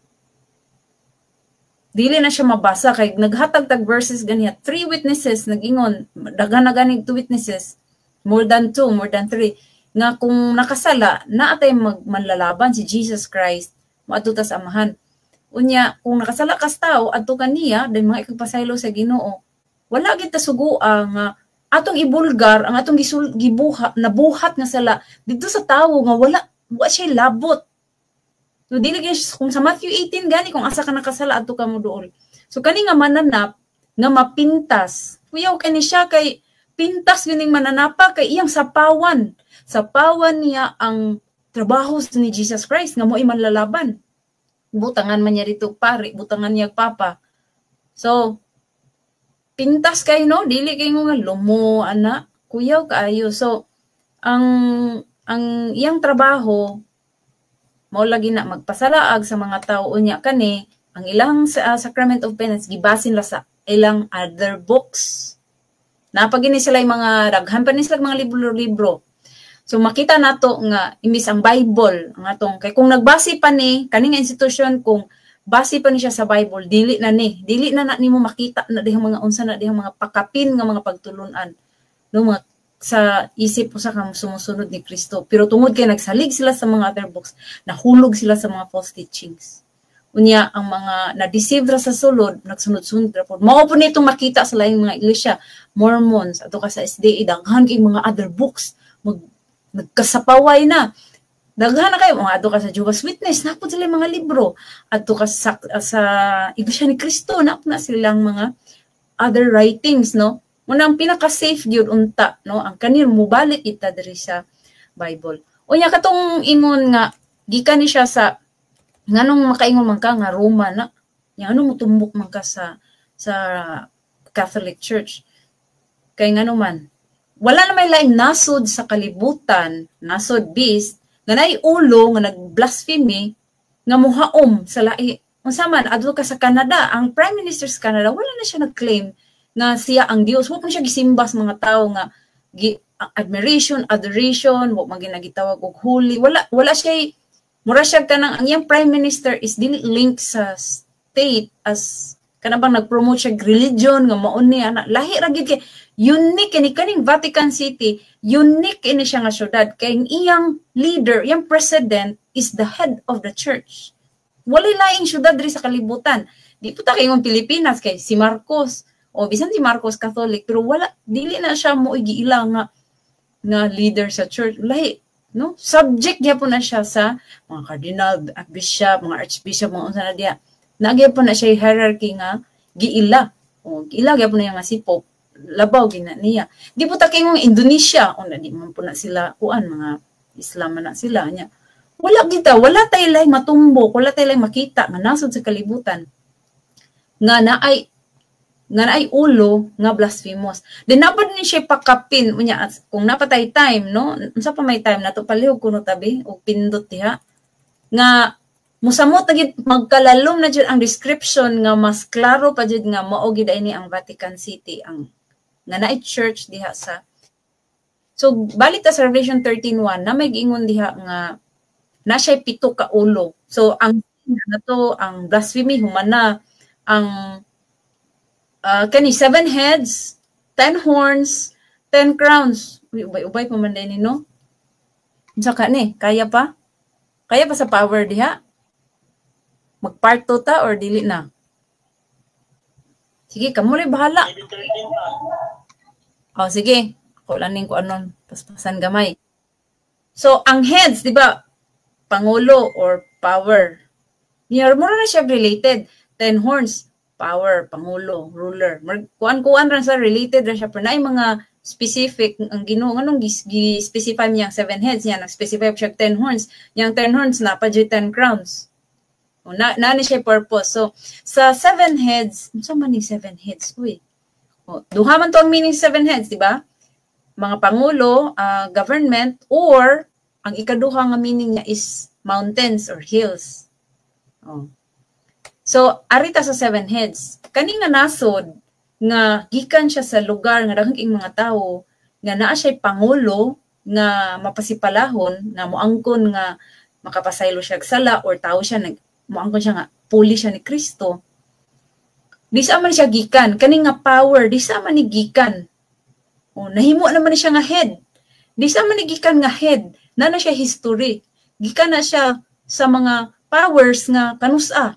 dili na siya mabasa kay naghatag-tag verses ganiya 3 witnesses nagingon daghan na ganing 2 witnesses more than 2 more than 3 nga kung nakasala na atay manlalaban si Jesus Christ moadto ta sa amahan unya kung nakasala kas tao adto kaniya dahil mga ikagpasaylo sa Ginoo wala gid ta sugua nga atong ibulgar ang atong nabuhat nga sala dito sa tawo nga wala siya labot so dili kung sa Matthew 18 gani kung asa ka nakasala adto ka mo duol so kani nga mananap nga mapintas kuyaw kani siya kay pintas gining mananapa kay iyang sapawan niya ang trabaho ni Jesus Christ nga mo'y manlalaban butangan man niya dito pari butangan niya papa so pintas kay no dili kay nga lumo ana kuyaw kaayo so ang iyang trabaho mao lagi na magpasalaag sa mga tao unya kani ang ilang Sacrament of Penance gibasin la sa ilang other books napagini sila yung mga daghan pa ni sila mga libro so makita nato nga imbis ang Bible ang atong kay kung nagbase pa ni kaning institution kung base pa ni siya sa Bible dili na nimo makita na dihang mga unsa na dihang mga pakapin nga mga pagtulunan no mga sa isip po sa sumusunod ni Kristo pero tungod kay nagsalig sila sa mga other books nahulog sila sa mga false teachings unya ang mga na-deceive ra sa sulod nagsunod-sunod ra pod mao po nitong makita sa laing mga iglesia Mormons ato ka sa SDA daghan kay mga other books nagkasapaway na daghan na kayo mga ato ka sa Jehovah's Witness napod sila mga libro ato ka sa Iglesia ni Cristo napod na silang mga other writings no Unang pinaka-safe gyud unta, no? Ang kanil mubalik ita diri sa Bible. Unya katong ingon nga gikan ni siya sa nganong makaingon man ka nga Roma na. Yang ano mutumbok man ka sa Catholic Church. Kay ngano man wala na may laing nasod sa kalibutan, nasod beast nga nay ulo nga nagblasphemy nga muhaom sa lahi. Unsa man adto ka sa Canada, ang Prime Minister sa Canada wala na siya nag-claim nga siya ang Dios. Wa man siya gisimba sa mga tawo nga admiration, adoration, wa man ginagitawag og holy. Wala siya mura siya kanang ang iyang Prime Minister is dili link sa state as kanabang nag-promote siya religion nga mao ni ana lahi ra gid kay unique ini kaning Vatican City, unique ini siya nga syudad kay iyang leader, iyang president is the head of the church. Walay laing syudad diri sa kalibutan. Di puta kay Pilipinas kay si Marcos o bisan si Marcos Catholic pero wala dili na siya mo giila nga leader sa church. Lahi, no? Subject gyapon na siya sa mga cardinal, bishop, mga archbishop, mga unsa na diya. Nagyapon na siya hierarchy nga giila. O giila gyapon na nga si Pope. Labaw gina niya. Di po ta kayong Indonesia, o na di man po na sila kuan mga Islam na sila nya. Wala wala tayo lay matumbok, wala tayo lay makita nga nasod sa kalibutan nga naay ulo nga blasphemous. Then napad ni siya pakapin unya kung napatay time no, unsa pa may time nato palihog kuno tabi og pindot diha nga musamot na gid magkalalom na jud ang description nga mas klaro pa jud nga mao gid ini ang Vatican City ang nga naay church diha sa. So balik ta sa Revelation 13:1 na may giingon diha nga na siya 7 ka ulo. So ang nato ang blasphemy humana ang kani 7 heads, 10 horns, 10 crowns. Ubay pa man din no. Saka ni kaya pa sa power diha. Mag-part 2 ta or dili na? Sige, kamo rin bahala. Oh, sige. Kulanin ko anon. Paspasan gamay. So, ang heads, di ba? Pangulo or power. Mura na siya related. 10 horns, power, pangulo, ruler. Kuan-kuan rin sa related rin siya. Pero na mga specific, ang Ginoo nganong gi-specify niya 7 heads niya, nag-specify siya 10 horns. Yang 10 horns na pa 10 crowns. Na siya purpose. So, sa 7 heads, so maning 7 heads, uy. Duha man to ang meaning 7 heads, di ba? Mga pangulo, government, or ang ikaduha nga meaning niya is mountains or hills. So, arita sa 7 heads. Kaning nga nasod, nga gikan siya sa lugar nga daghang ing mga tawo, nga naa siya pangulo, nga mapasipalahon, nga moangkon nga makapasaylo siya sala, or tao siya moangkon siya nga puli siya ni Kristo. Di sa man siya gikan, kaning nga power, di sa man ni gikan. Nahimo naman siya nga head. Di sa man ni gikan nga head, na siya history. Gikan na siya sa mga powers nga kanusa.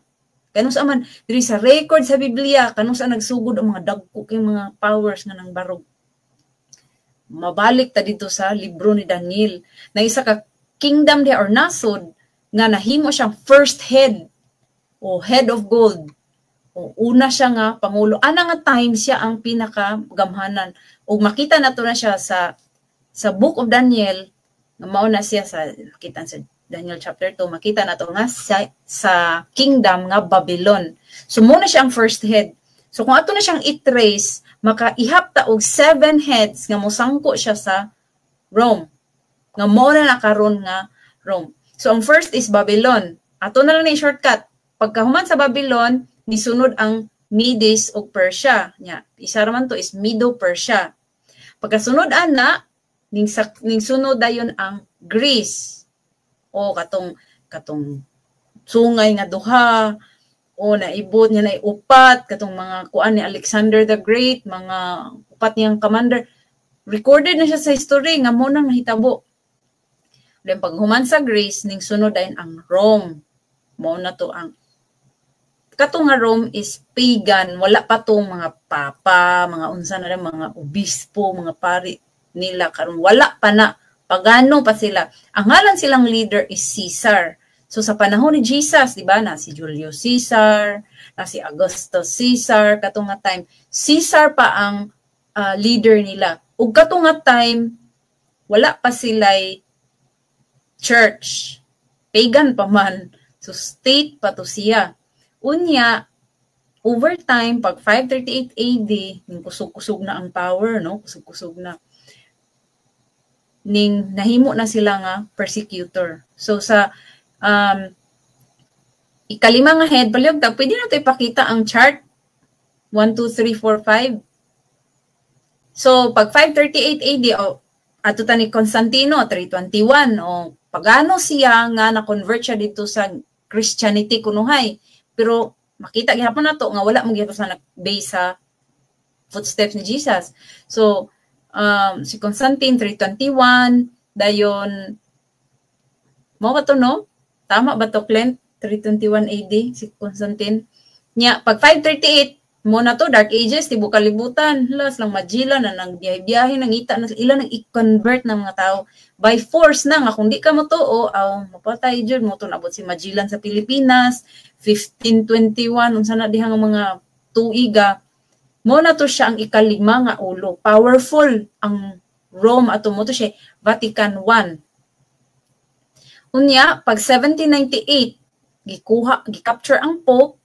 Kanusa man diri sa record sa Biblia, kanusa nagsugod ang mga dagko kay mga powers nga nang barog. Mabalik ta dito sa libro ni Daniel, na isa ka kingdom there or nasod nga nahimo siyang first head o head of gold. O una siya nga pangulo. Ana nga time siya ang pinakagamhanan. O makita nato na siya sa Book of Daniel, nga mao na siya sa makita sa Daniel chapter 2, makita nato nga sa kingdom nga Babylon. So muna siya ang first head. So kung ato na siyang i-trace, makaihap ta og 7 heads nga mosangko siya sa Rome. Nga mao na nakaron nga Rome. So ang first is Babylon. Ato na lang ni shortcut. Pagkahuman sa Babylon, nisunod ang Medes o Persia. Nya, isa raman to is Medo-Persia. Pagkasunod ana, ning sunod dayon ang Greece. O katong sungay nga duha, o naibot niya na upat, katong mga kuan ni Alexander the Great, mga upat niyang commander. Recorded na siya sa history nga mo nang nahitabo. Then paghuman sa Greece, ning sunod dayon ang Rome. Mao na to ang katong nga Rome is pagan, wala pa tong mga papa, mga unsa na rin, mga obispo, mga pari nila karon wala pa na, pagano pa sila. Ang ngalan silang leader is Caesar. So sa panahon ni Jesus, di ba, na si Julius Caesar, na si Augustus Caesar, katong nga time, Caesar pa ang leader nila. Ug kato nga time wala pa sila'y church. Pagan pa man. So state pa to siya. Unya, over time, pag 538 AD, kusog-kusog na ang power, no? Kusog-kusog na. Ning nahimo na sila nga persecutor. So sa ikalima nga head, palihog ta, pwede na ito ipakita ang chart. 1, 2, 3, 4, 5. So, pag 538 AD, ato ta ni Constantino, 321, pagano siya nga na-convert siya dito sa Christianity kunuhay. Pero, makita gihapon na to, nga wala mong gihapon sa nag-base sa footsteps ni Jesus. So, si Constantine, 321, dayon, mo ba to, no? Tama ba to, Clint? 321 AD, si Constantine. Nya, pag 538, mo na to, Dark Ages, tibo kalibutan. Las lang Magellan na nang biyahe nangita na ilan nang i-convert ng mga tao. By force na nga, kung di ka mo to, mapatay dyan mo to, nabot si Magellan sa Pilipinas, 1521, unsa na dihang mga tuiga. Mo na to siya ang ikalima nga ulo. Powerful ang Rome ato mo to siya, Vatican I. Unya, pag 1798, gi-capture ang Pope,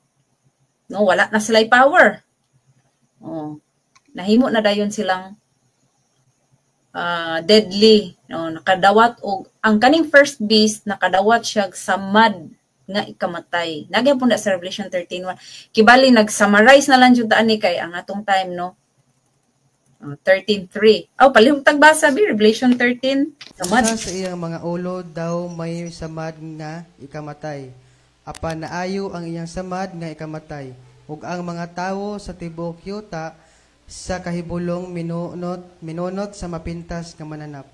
no, wala na sila'y power. Nahimo na dayon silang deadly, no, nakadawat og ang kaning first beast nakadawat siya sa mud nga ikamatay. Nagyapon na sa Revelation 13:1. Kibali nag-summarize na lang jud ani kay ang atong time, no. 13:3. Palihog tagbasa bi Revelation 13 sa mud. Sa iyang mga ulo daw may samad nga ikamatay. Apan naayo ang iyang samad nga ikamatay. Ug ang mga tawo sa tibuok yuta sa kahibulong minunot sa mapintas nga mananap.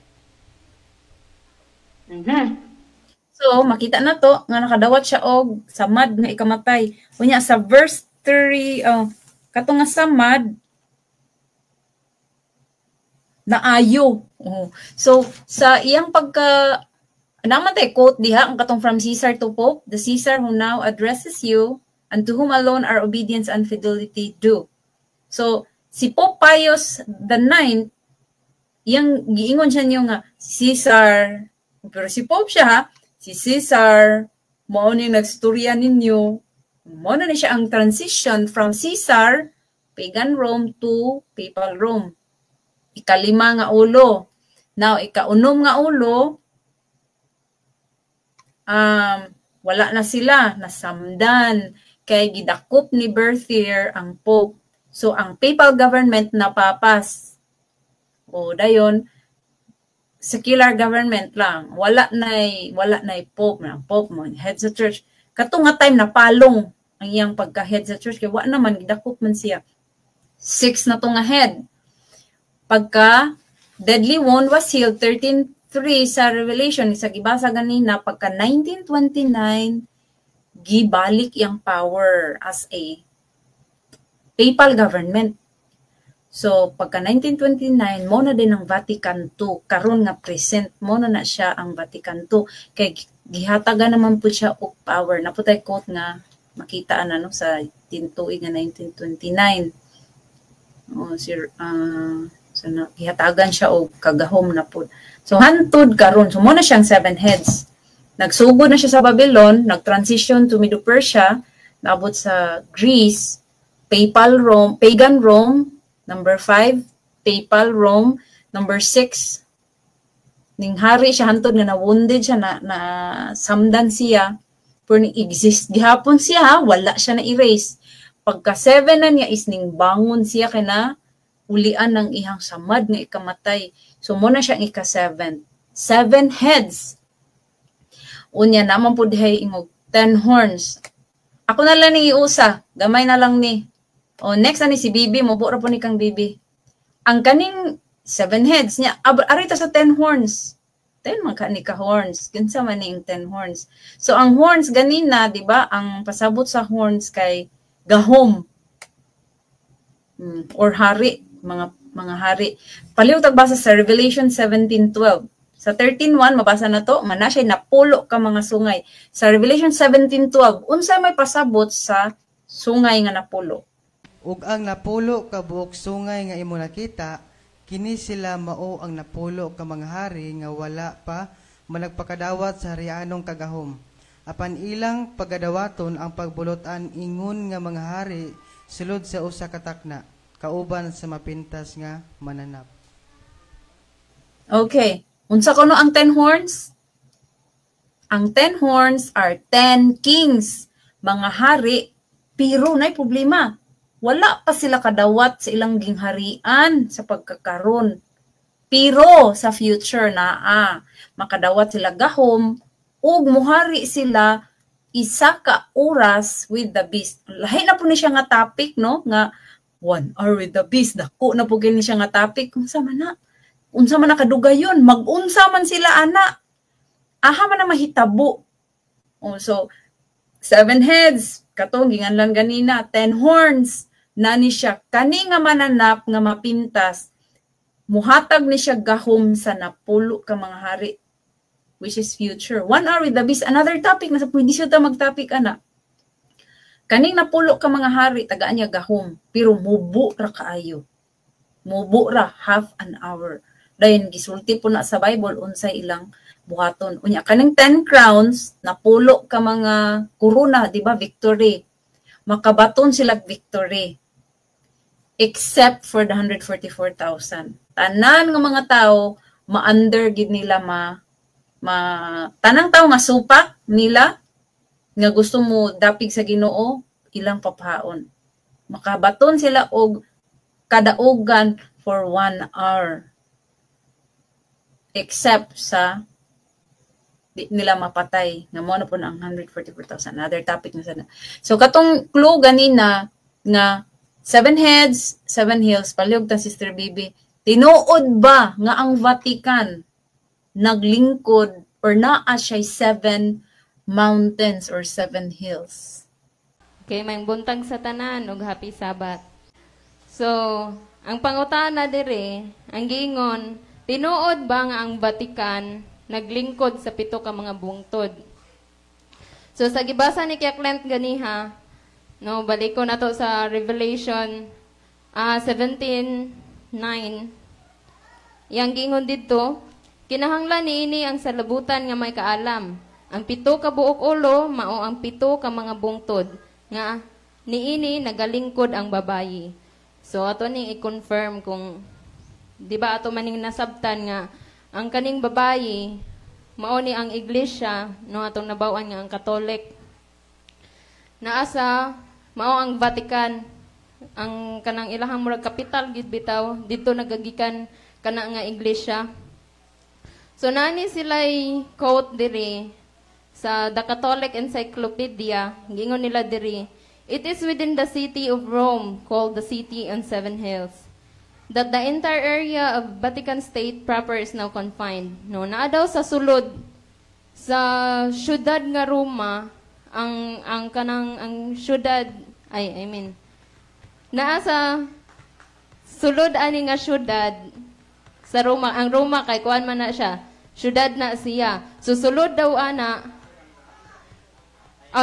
So, makita na to, nga nakadawat siya og samad nga ikamatay. Unya, sa verse 3, kato nga samad, naayo. So, sa iyang pagka, naman tayo quote diha, ang katong from Caesar to Pope, the Caesar who now addresses you, and to whom alone our obedience and fidelity due. So, si Pope Pius IX, iyang giingon siya niyo nga, Caesar, pero si Pope siya ha, si Caesar, mao ni nagstorya ninyo, mao na siya ang transition from Caesar, pagan Rome to papal Rome. Ikalima nga ulo. Now, ikaunom nga ulo, wala na sila, nasamdan, kay gidakop ni Berthier ang Pope. So, ang papal government napapas. Dayon, secular government lang. Wala na Pope. Ang Pope mo, head sa church. Kato nga time napalong ang iyang pagka-head sa church. Kaya wala naman, gidakop man siya. 6 na to nga head. Pagka deadly wound was healed, 13:3 sa Revelation, isa gibasa ganina, pagka 1929, gibalik yung power as a papal government. So, pagka 1929, mo na din ang Vatican II. Karon nga present, mo na siya ang Vatican II. Kay gihatagan naman po siya og power. Naputay quote nga, makita na no, sa tintuig nga 1929. Gihatagan siya og kagahom na po. So, hantod karon. So, mo na siyang 7 heads. Nagsugod na siya sa Babylon, nag-transition to Medo-Persia, naabot sa Greece, Papal Rome, Pagan Rome, number 5, Papal Rome, number 6, ning hari siya hantod nga na-wounded siya, na samdan siya, pero exist gihapon siya, wala siya na-erase. Pagka 7 na niya is ning bangon siya kay na ulian ng ihang samad nga ikamatay. So, muna siya ang ika-7. 7 heads. Unya naman po dihay ingog 10 horns. Ako na lang ni iusa, gamay na lang ni. Next na ni si Bibi, mabura po ni kang Bibi. Ang kaning 7 heads niya, arita sa 10 horns. 10 man ka ni ka horns. Gansa man ni yung 10 horns. So ang horns ganina, di ba, ang pasabot sa horns kay gahom. Or hari, mga hari. Palihog tagbasa sa Revelation 17:12. Sa 13:1, mabasa na to, mana siya napulo ka mga sungay. Sa Revelation 17:12, unsa may pasabot sa sungay nga napulo? ug ang napulo ka buok sungay nga imo nakita, kini sila mao ang napulo ka mga hari nga wala pa managpakadawat sa harianong kagahom. Apan ilang pagadawaton ang pagbulotan ingon nga mga hari sulod sa usa ka takna, kauban sa mapintas nga mananap. Okay. Unsa kuno ang 10 horns? Ang 10 horns are 10 kings, mga hari, pero nay problema. Wala pa sila kadawat sa ilang gingharian sa pagkakaron. Pero sa future na makadawat sila gahom ug muhari sila isa ka oras with the beast. Lahi na po ni siya nga topic, no? Nga 1 hour with the beast. Dako na po gini siya nga topic. Unsa man na kadugayon, mag-unsa man sila ana. Aha man na mahitabo. So 7 heads, katong ginganlan ganina, 10 horns, nani siya kani nga mananap nga mapintas. Muhatag ni siya gahom sa napulo ka mga hari, which is future. 1 hour with the beast, another topic na sa pwede siya ta mag-topic ana. Kaning napulo ka mga hari, tagaan niya gahom, pero mubo ra kaayo. Mubo ra half an hour. Dayon gisulti po na sa Bible unsay ilang buhaton. Unya kaning 10 crowns, napulo ka mga corona, di ba? Victory. Makabaton sila victory. Except for the 144,000. Tanan nga mga tao, ma-under gid nila tanang tao nga supak nila nga gusto mo dapig sa Ginoo, ilang papaon. Makabaton sila og kadaugan for 1 hour. Except sa di nila mapatay nga mo na po na ang 144,000. Another topic na sana. So katong clue ganina nga 7 heads, 7 hills, palihog ta Sister Bibi, tinuod ba nga ang Vatican naglingkod or naa siya 7 mountains or 7 hills? Okay, may buntag sa tanan ug happy Sabat. So, ang pangutana dire, ang giingon, tinuod ba nga ang Vatican naglingkod sa 7 ka mga bungtod? So sa gibasa ni Kaya Clint ganiha, no, balik ko na to sa Revelation 17:9. Yang giingon didto, kinahanglan niini ang salabutan nga may kaalam. Ang 7 ka buok ulo mao ang 7 ka mga bungtod nga niini nagalingkod ang babayi. So ato ning i-confirm kung di ba ato maning nasabtan nga ang kaning babayi mao ni ang iglesia, no, atong nabaw-an nga ang Katolik. Naasa mao ang Vatican, ang kanang ilahang murag kapital gid bitaw didto nagagikan kana nga iglesia. So nani sila'y quote diri sa The Catholic Encyclopedia, gingon nila diri, it is within the city of Rome, called the City on 7 Hills, that the entire area of Vatican State proper is now confined. No, naa daw sa sulod sa syudad nga Roma, ang syudad, naa sa sulod ani nga syudad sa Roma. Ang Roma kay kuan man na siya, syudad na siya. Susulod daw ana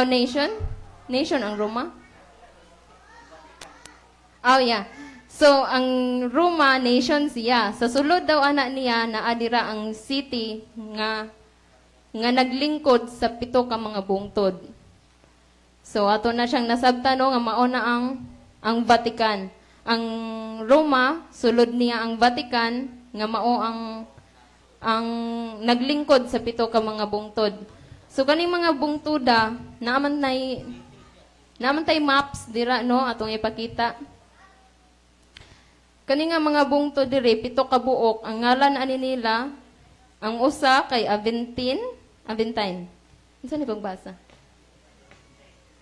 nation ang Roma. Yeah. So, ang Roma, nation siya. Sa sulod daw anak niya, naadira ang city nga naglingkod sa 7 ka mga bungtod. So, ato na siyang nasabtano nga mauna ang Vatican. Ang Roma, sulod niya ang Vatican, nga mao ang naglingkod sa 7 ka mga bungtod. So, kaning mga bungtuda, naaman tay maps dira, no, atong ipakita. Kani nga mga bungtod dire 7 ka buok, ang ngalan ani nila, ang usa kay Aventine. Unsa ni pagbasa?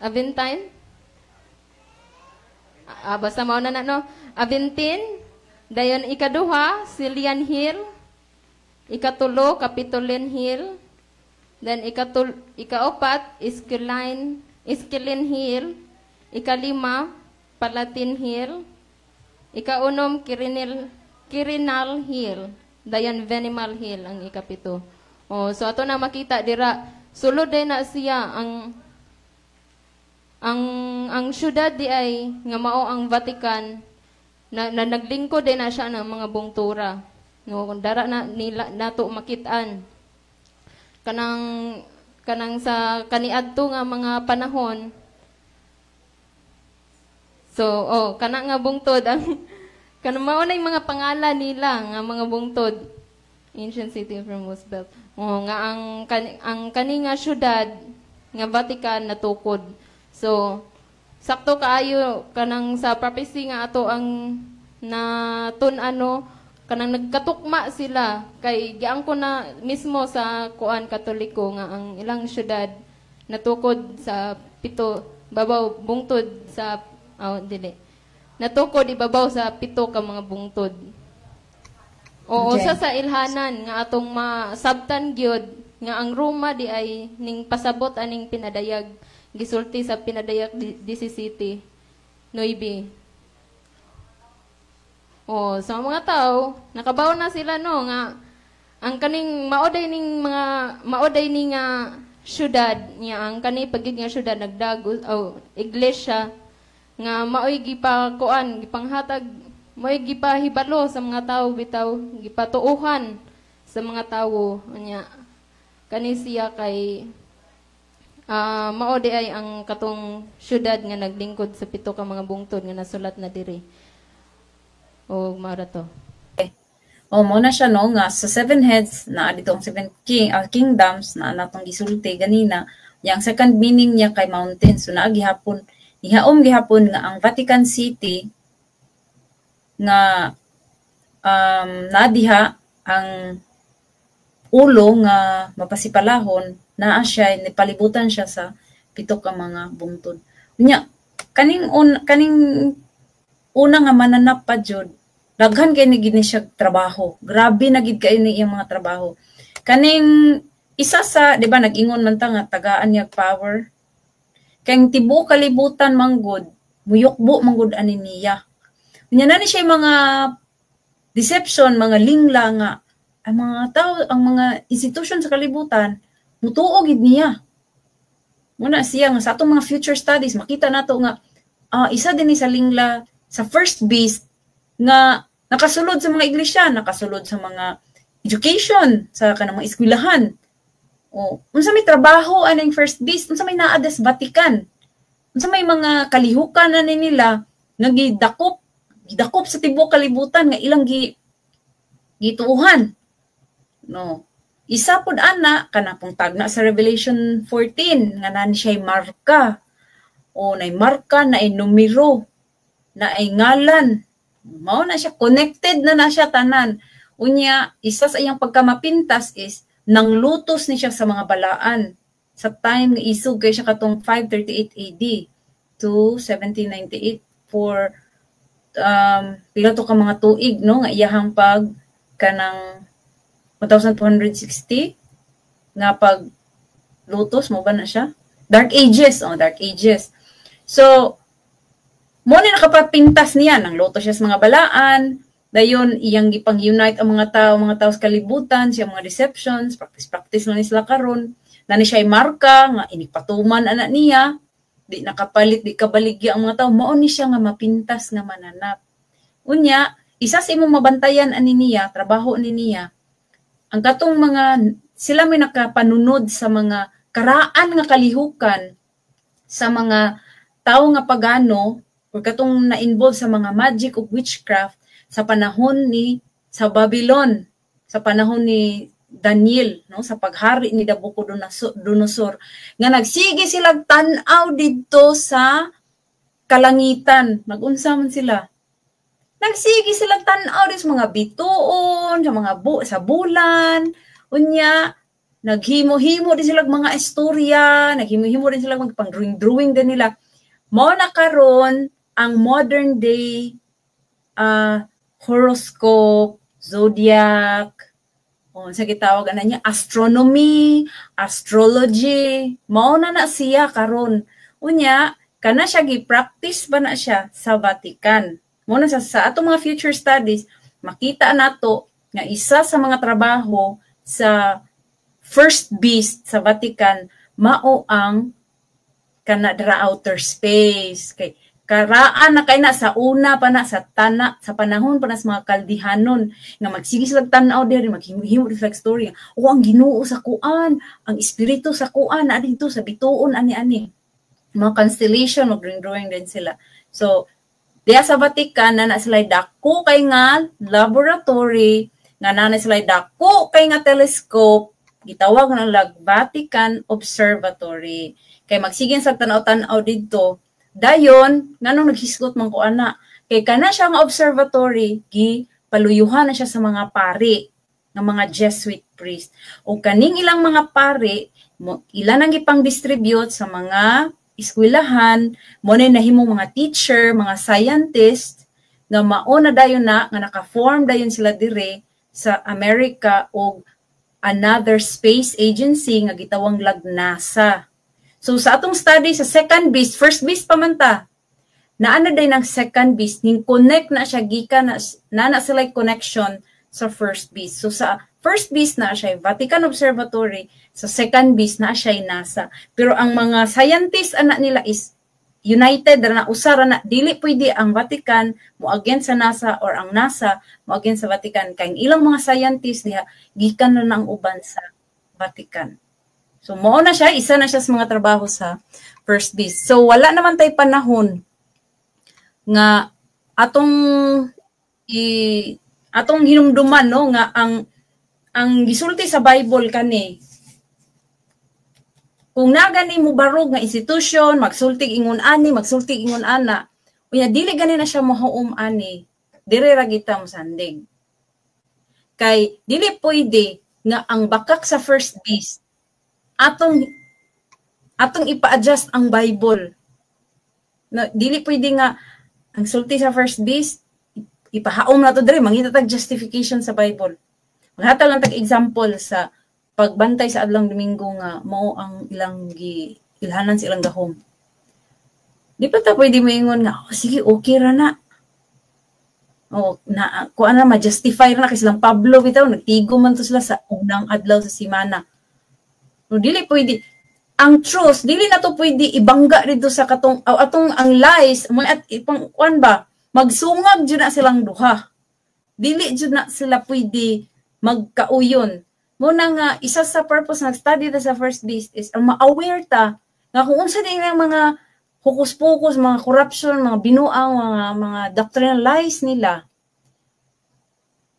Aventine? Basta mao na no. Aventine, dayon ikaduha Cillian Hill, ikatulo Capitoline Hill, then ikaapat Esquiline Hill, ikalima Palatine Hill, ikaunom Quirinal Hill, dayon Venimal Hill ang ikapito. So ato na makita dira sulod din na siya ang syudad di ay nga mao ang Vatican na naglingkod din na siya ng mga bungtura. No, kung dara na nila nato makitaan kanang sa kaniadto nga mga panahon. So, kana nga bungtod ang kanang mao na yung mga pangalan nila nga mga bungtod. Ancient city of Roosevelt. Nga ang kani nga syudad nga Vatican natukod. So, sakto kaayo kanang sa prophecy nga ato ang kanang nagkatukma sila kay giang ko na mismo sa kuan Katoliko nga ang ilang syudad natukod sa pito babaw bungtod sa natukod ibabaw sa pito ka mga bungtod. Oo, Okay. sa ilhanan nga atong masabtan gyud nga ang Roma di ay ning pasabot aning pinadayag gisulti sa pinadayag 17 9. Sa mga tao, nakabaw na sila no nga ang kaning maoday ning syudad niya ang kani pagid nga syudad nagdago iglesia nga maoy gipanghatag maoy gipahibalo sa mga tao bitaw gipatuuhan sa mga tao nya kani siya kay maoday ay ang katong syudad nga naglingkod sa pito ka mga bungtod nga nasulat na diri. Mara to. Mo na siya no nga sa seven heads na ditong kingdoms na natong gisulti ganina. Yang second meaning niya kay mountain. So naagihapon gihapon nga ang Vatican City nga nadiha ang ulo nga mapasipalahon naa siya nipalibutan siya sa pito ka mga bungtod. Unya kaning una nga mananap pa jud daghan kay ni gini siya trabaho. Grabe na gid kay ni iyang mga trabaho. Kaning isa sa 'di ba nag-ingon man ta nga tagaan niya power. Kay tibuok kalibutan manggod, muyukbo manggod ani niya. Unya na ni siya mga deception, mga lingla nga ang mga tao, ang mga institution sa kalibutan mutuo gid niya. Muna siya nga sa atong mga future studies makita nato nga isa din ni sa lingla sa first beast nga nakasulod sa mga iglesia, nakasulod sa mga education, sa kanang mga eskwelahan. Unsa may trabaho aning first beast, unsa may naa sa Vatican. Unsa may mga kalihukan na nila nga gidakop sa tibuok kalibutan nga ilang gituuhan. No. Isa pud ana kana pong tagna sa Revelation 14 nga nani siya marka. Nay marka na numero na ay ngalan. Mao na siya connected na siya tanan. Unya isa sa iyang pagkamapintas is nanglutos ni siya sa mga balaan sa time nga isug kay siya katong 538 AD to 1798 for pila to ka mga tuig no nga iyahang pag kanang 1260 nga pag lutos mo ba na siya Dark Ages. So mo ni nakapapintas niya nang loto siya sa mga balaan, dayon iyang gipang-unite ang mga tao sa kalibutan, siya mga deceptions, practice lang ni sila karon. Nani siya marka nga inipatuman ana niya, di nakapalit, di kabaligya ang mga tao, mao ni siya nga mapintas nga mananap. Unya, isa sa imong mabantayan ani niya, trabaho ni niya, ang katong mga sila may nakapanunod sa mga karaan nga kalihukan sa mga tao nga pagano o katong na-involve sa mga magic o witchcraft sa panahon sa Babylon, sa panahon ni Daniel, no, sa paghari ni Nabucodonosor, nga nagsige sila tan-aw didto sa kalangitan. Nagunsa man sila. Nagsige sila tan-aw sa mga bituon, sa bulan, unya naghimo-himo din sila mga istorya, naghimo-himo din sila magpang-drawing din nila. Mao na karon ang modern day horoscope, zodiac, sa gitawag ana niya astronomy, astrology, mao na siya karon. Unya kana siya gi-practice ba na siya sa Vatican. Mao na sa atong mga future studies makita nato nga isa sa mga trabaho sa first beast sa Vatican mao ang kana dira outer space kay karaan na kay na sa una pa na sa panahon pa na sa mga kaldihanon nga magsige sila tan-aw diri maghimo reflect story o ang Ginoo sa kuan ang espiritu sa kuan na dito sa bituon ani mga constellation mag-drawing din sila. So diya sa Vatican na sila dako kay nga laboratory nga na sila dako kay nga telescope gitawag na lag Vatican Observatory kay magsigin sa tan-aw dito. Dayon, nganong naghisgot man ko ana, kay kana siya nga observatory, paluyuhan na siya sa mga pari, ng mga Jesuit priest. O kaning ilang mga pari, ilan ang ipang distribute sa mga eskwelahan, mo na nahimong mga teacher, mga scientist, nga mauna dayon na, nga naka-form dayon sila dire sa Amerika o another space agency nga gitawang lag NASA. So sa atong study sa second beast, first beast pa man ta. Naana day ng second beast, ning connect na siya gikan na sila connection sa first beast. So sa first beast na siya Vatican Observatory, sa second beast na siya NASA. Pero ang mga scientists ana nila is united na usara na dili pwede ang Vatican mo against sa NASA or ang NASA mo against sa Vatican kay ilang mga scientists diha gikan na ang uban sa Vatican. So, mao na siya, isa na siya sa mga trabaho sa first beast. So, wala naman tayo panahon nga atong hinumduman, no, nga ang gisulti sa Bible kani. Kung nagani mo barog nga institution, magsultig ingon ani, magsultig ingon ana, unya dili gani na siya mohuom ani, dire ra kita mo sandig. Kay dili pwede nga ang bakak sa first beast atong ipa-adjust ang Bible. No, dili pwede nga ang sulti sa first beast ipahaom na to dire mangita tag justification sa Bible. Maghatag lang tag example sa pagbantay sa adlong Domingo nga mao ang ilang ilhanan sa ilang gahom. Di pa ta pwede moingon nga sige okay ra na. Na kuan na ma-justify ra na kasi lang Pablo bitaw nagtigo man to sila sa unang adlaw sa semana. No, dili pwede. Ang truth, dili na to pwede ibangga dito sa atong ang lies, mga ipang kuan ba, magsungag jud na silang duha. Dili jud na sila pwede magkauyon. Muna nga isa sa purpose ng study ta sa first beast is ang ma-aware ta nga kung unsa din ang mga hukus-pukus, mga corruption, mga binuang, mga doctrinal lies nila.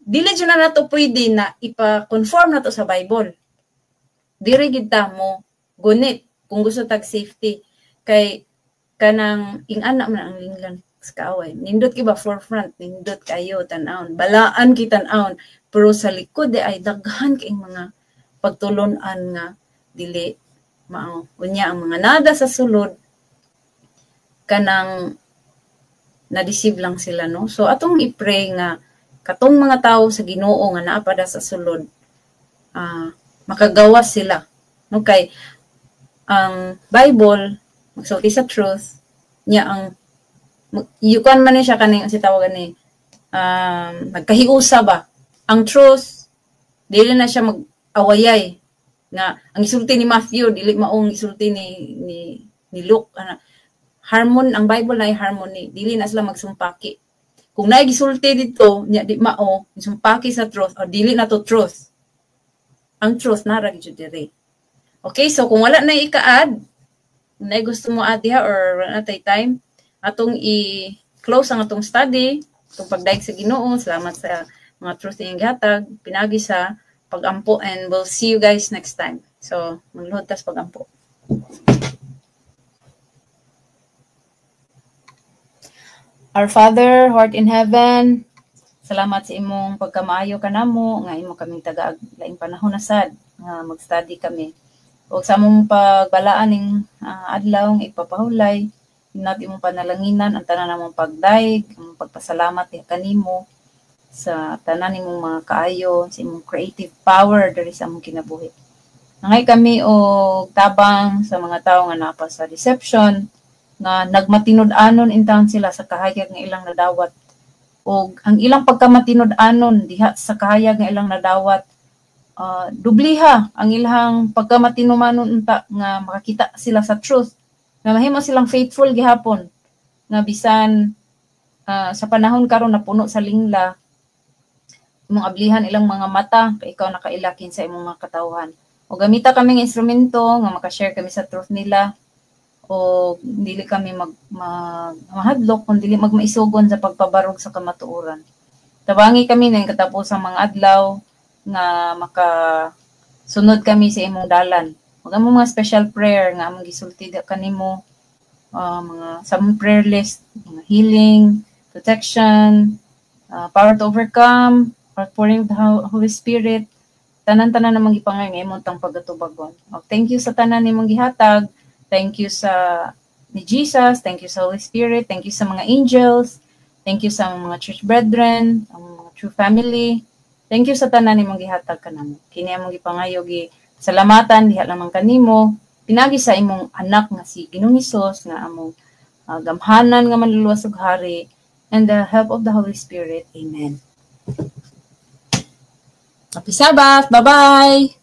Dili jud na nato pwede na ipa-conform na to sa Bible. Diri kita mo gunit kung gusto tag safety kay kanang ingana man ang linglan sa kaaway nindot ki ba forefront nindot kayo tan-aon balaan kita tan-aon pero sa likod ay daghan kay mga pagtulon-an nga dili mao unya ang mga nada sa sulod kanang na-deceive lang sila no so atong i-pray nga katong mga tao sa Ginoo nga naa pada sa sulod makagawas sila. No kay ang Bible magsulti sa truth niya ang yukan man siya kaning si tawagan ni magkahiusa ba. Ang truth dili na siya mag-awayay nga ang isulti ni Matthew dili maong isulti ni Luke ang Bible na harmony dili na sila magsumpaki. Kung naay gisulti dito nya di mao sumpaki sa truth o dili na to truth. Ang truth na ra gyud diri. Okay, so kung wala na ika-add, na gusto mo add diha or wala na tay time, atong i-close ang atong study, itong pagdaig sa Ginoo. Salamat sa mga truth ning gihatag, pinagi sa pagampo and we'll see you guys next time. So, magluhod tas pagampo. Our Father, who art in heaven, salamat sa imong pagkamaayo kanamo nga imo kaming taga laing panahon na sad nga mag-study kami. Ug sa among pagbalaan ning adlaw nga ipapahulay, inat imong panalanginan ang tanan namong pagdaig, among pagpasalamat kanimo sa tanan nimong mga kaayo, sa imong creative power diri sa among kinabuhi. Nangay kami og tabang sa mga tawo nga napa sa deception nga nagmatinud-anon in town sila sa kahayag nga ilang nadawat. O ang ilang pagkamatinud-anon diha sa kahayag nga ilang nadawat dubliha ang ilang pagkamatinumanon unta nga makakita sila sa truth nga mahimo silang faithful gihapon nga bisan sa panahon karon na puno sa lingla, imong ablihan ilang mga mata kay ikaw nakailakin sa imong mga katawhan. O gamita kaming instrumento nga maka-share kami sa truth nila, o dili kami mahadlok kung dili magmaisugon sa pagpabarog sa kamatuoran. Tabangi kami na katapos ang mga adlaw nga makasunod kami sa imong dalan. Ug among mga special prayer nga among gisulti kanimo, mga some prayer list, mga healing, protection, power to overcome, outpouring of the Holy Spirit, tanan-tanan namang gipangay nga imong tang pagatubagon. Thank you sa tanan nimong gihatag. Thank you sa ni Jesus, thank you sa Holy Spirit, thank you sa mga angels, thank you sa mga church brethren, ang mga true family. Thank you sa tanan nimong gihatag kanamo. Kini among gipangayo gi salamatan diha lamang kanimo pinagi sa imong anak nga si Ginoong Hesus nga among gamhanan nga manluluwas ug hari, and the help of the Holy Spirit. Amen. Happy Sabbath. Bye-bye.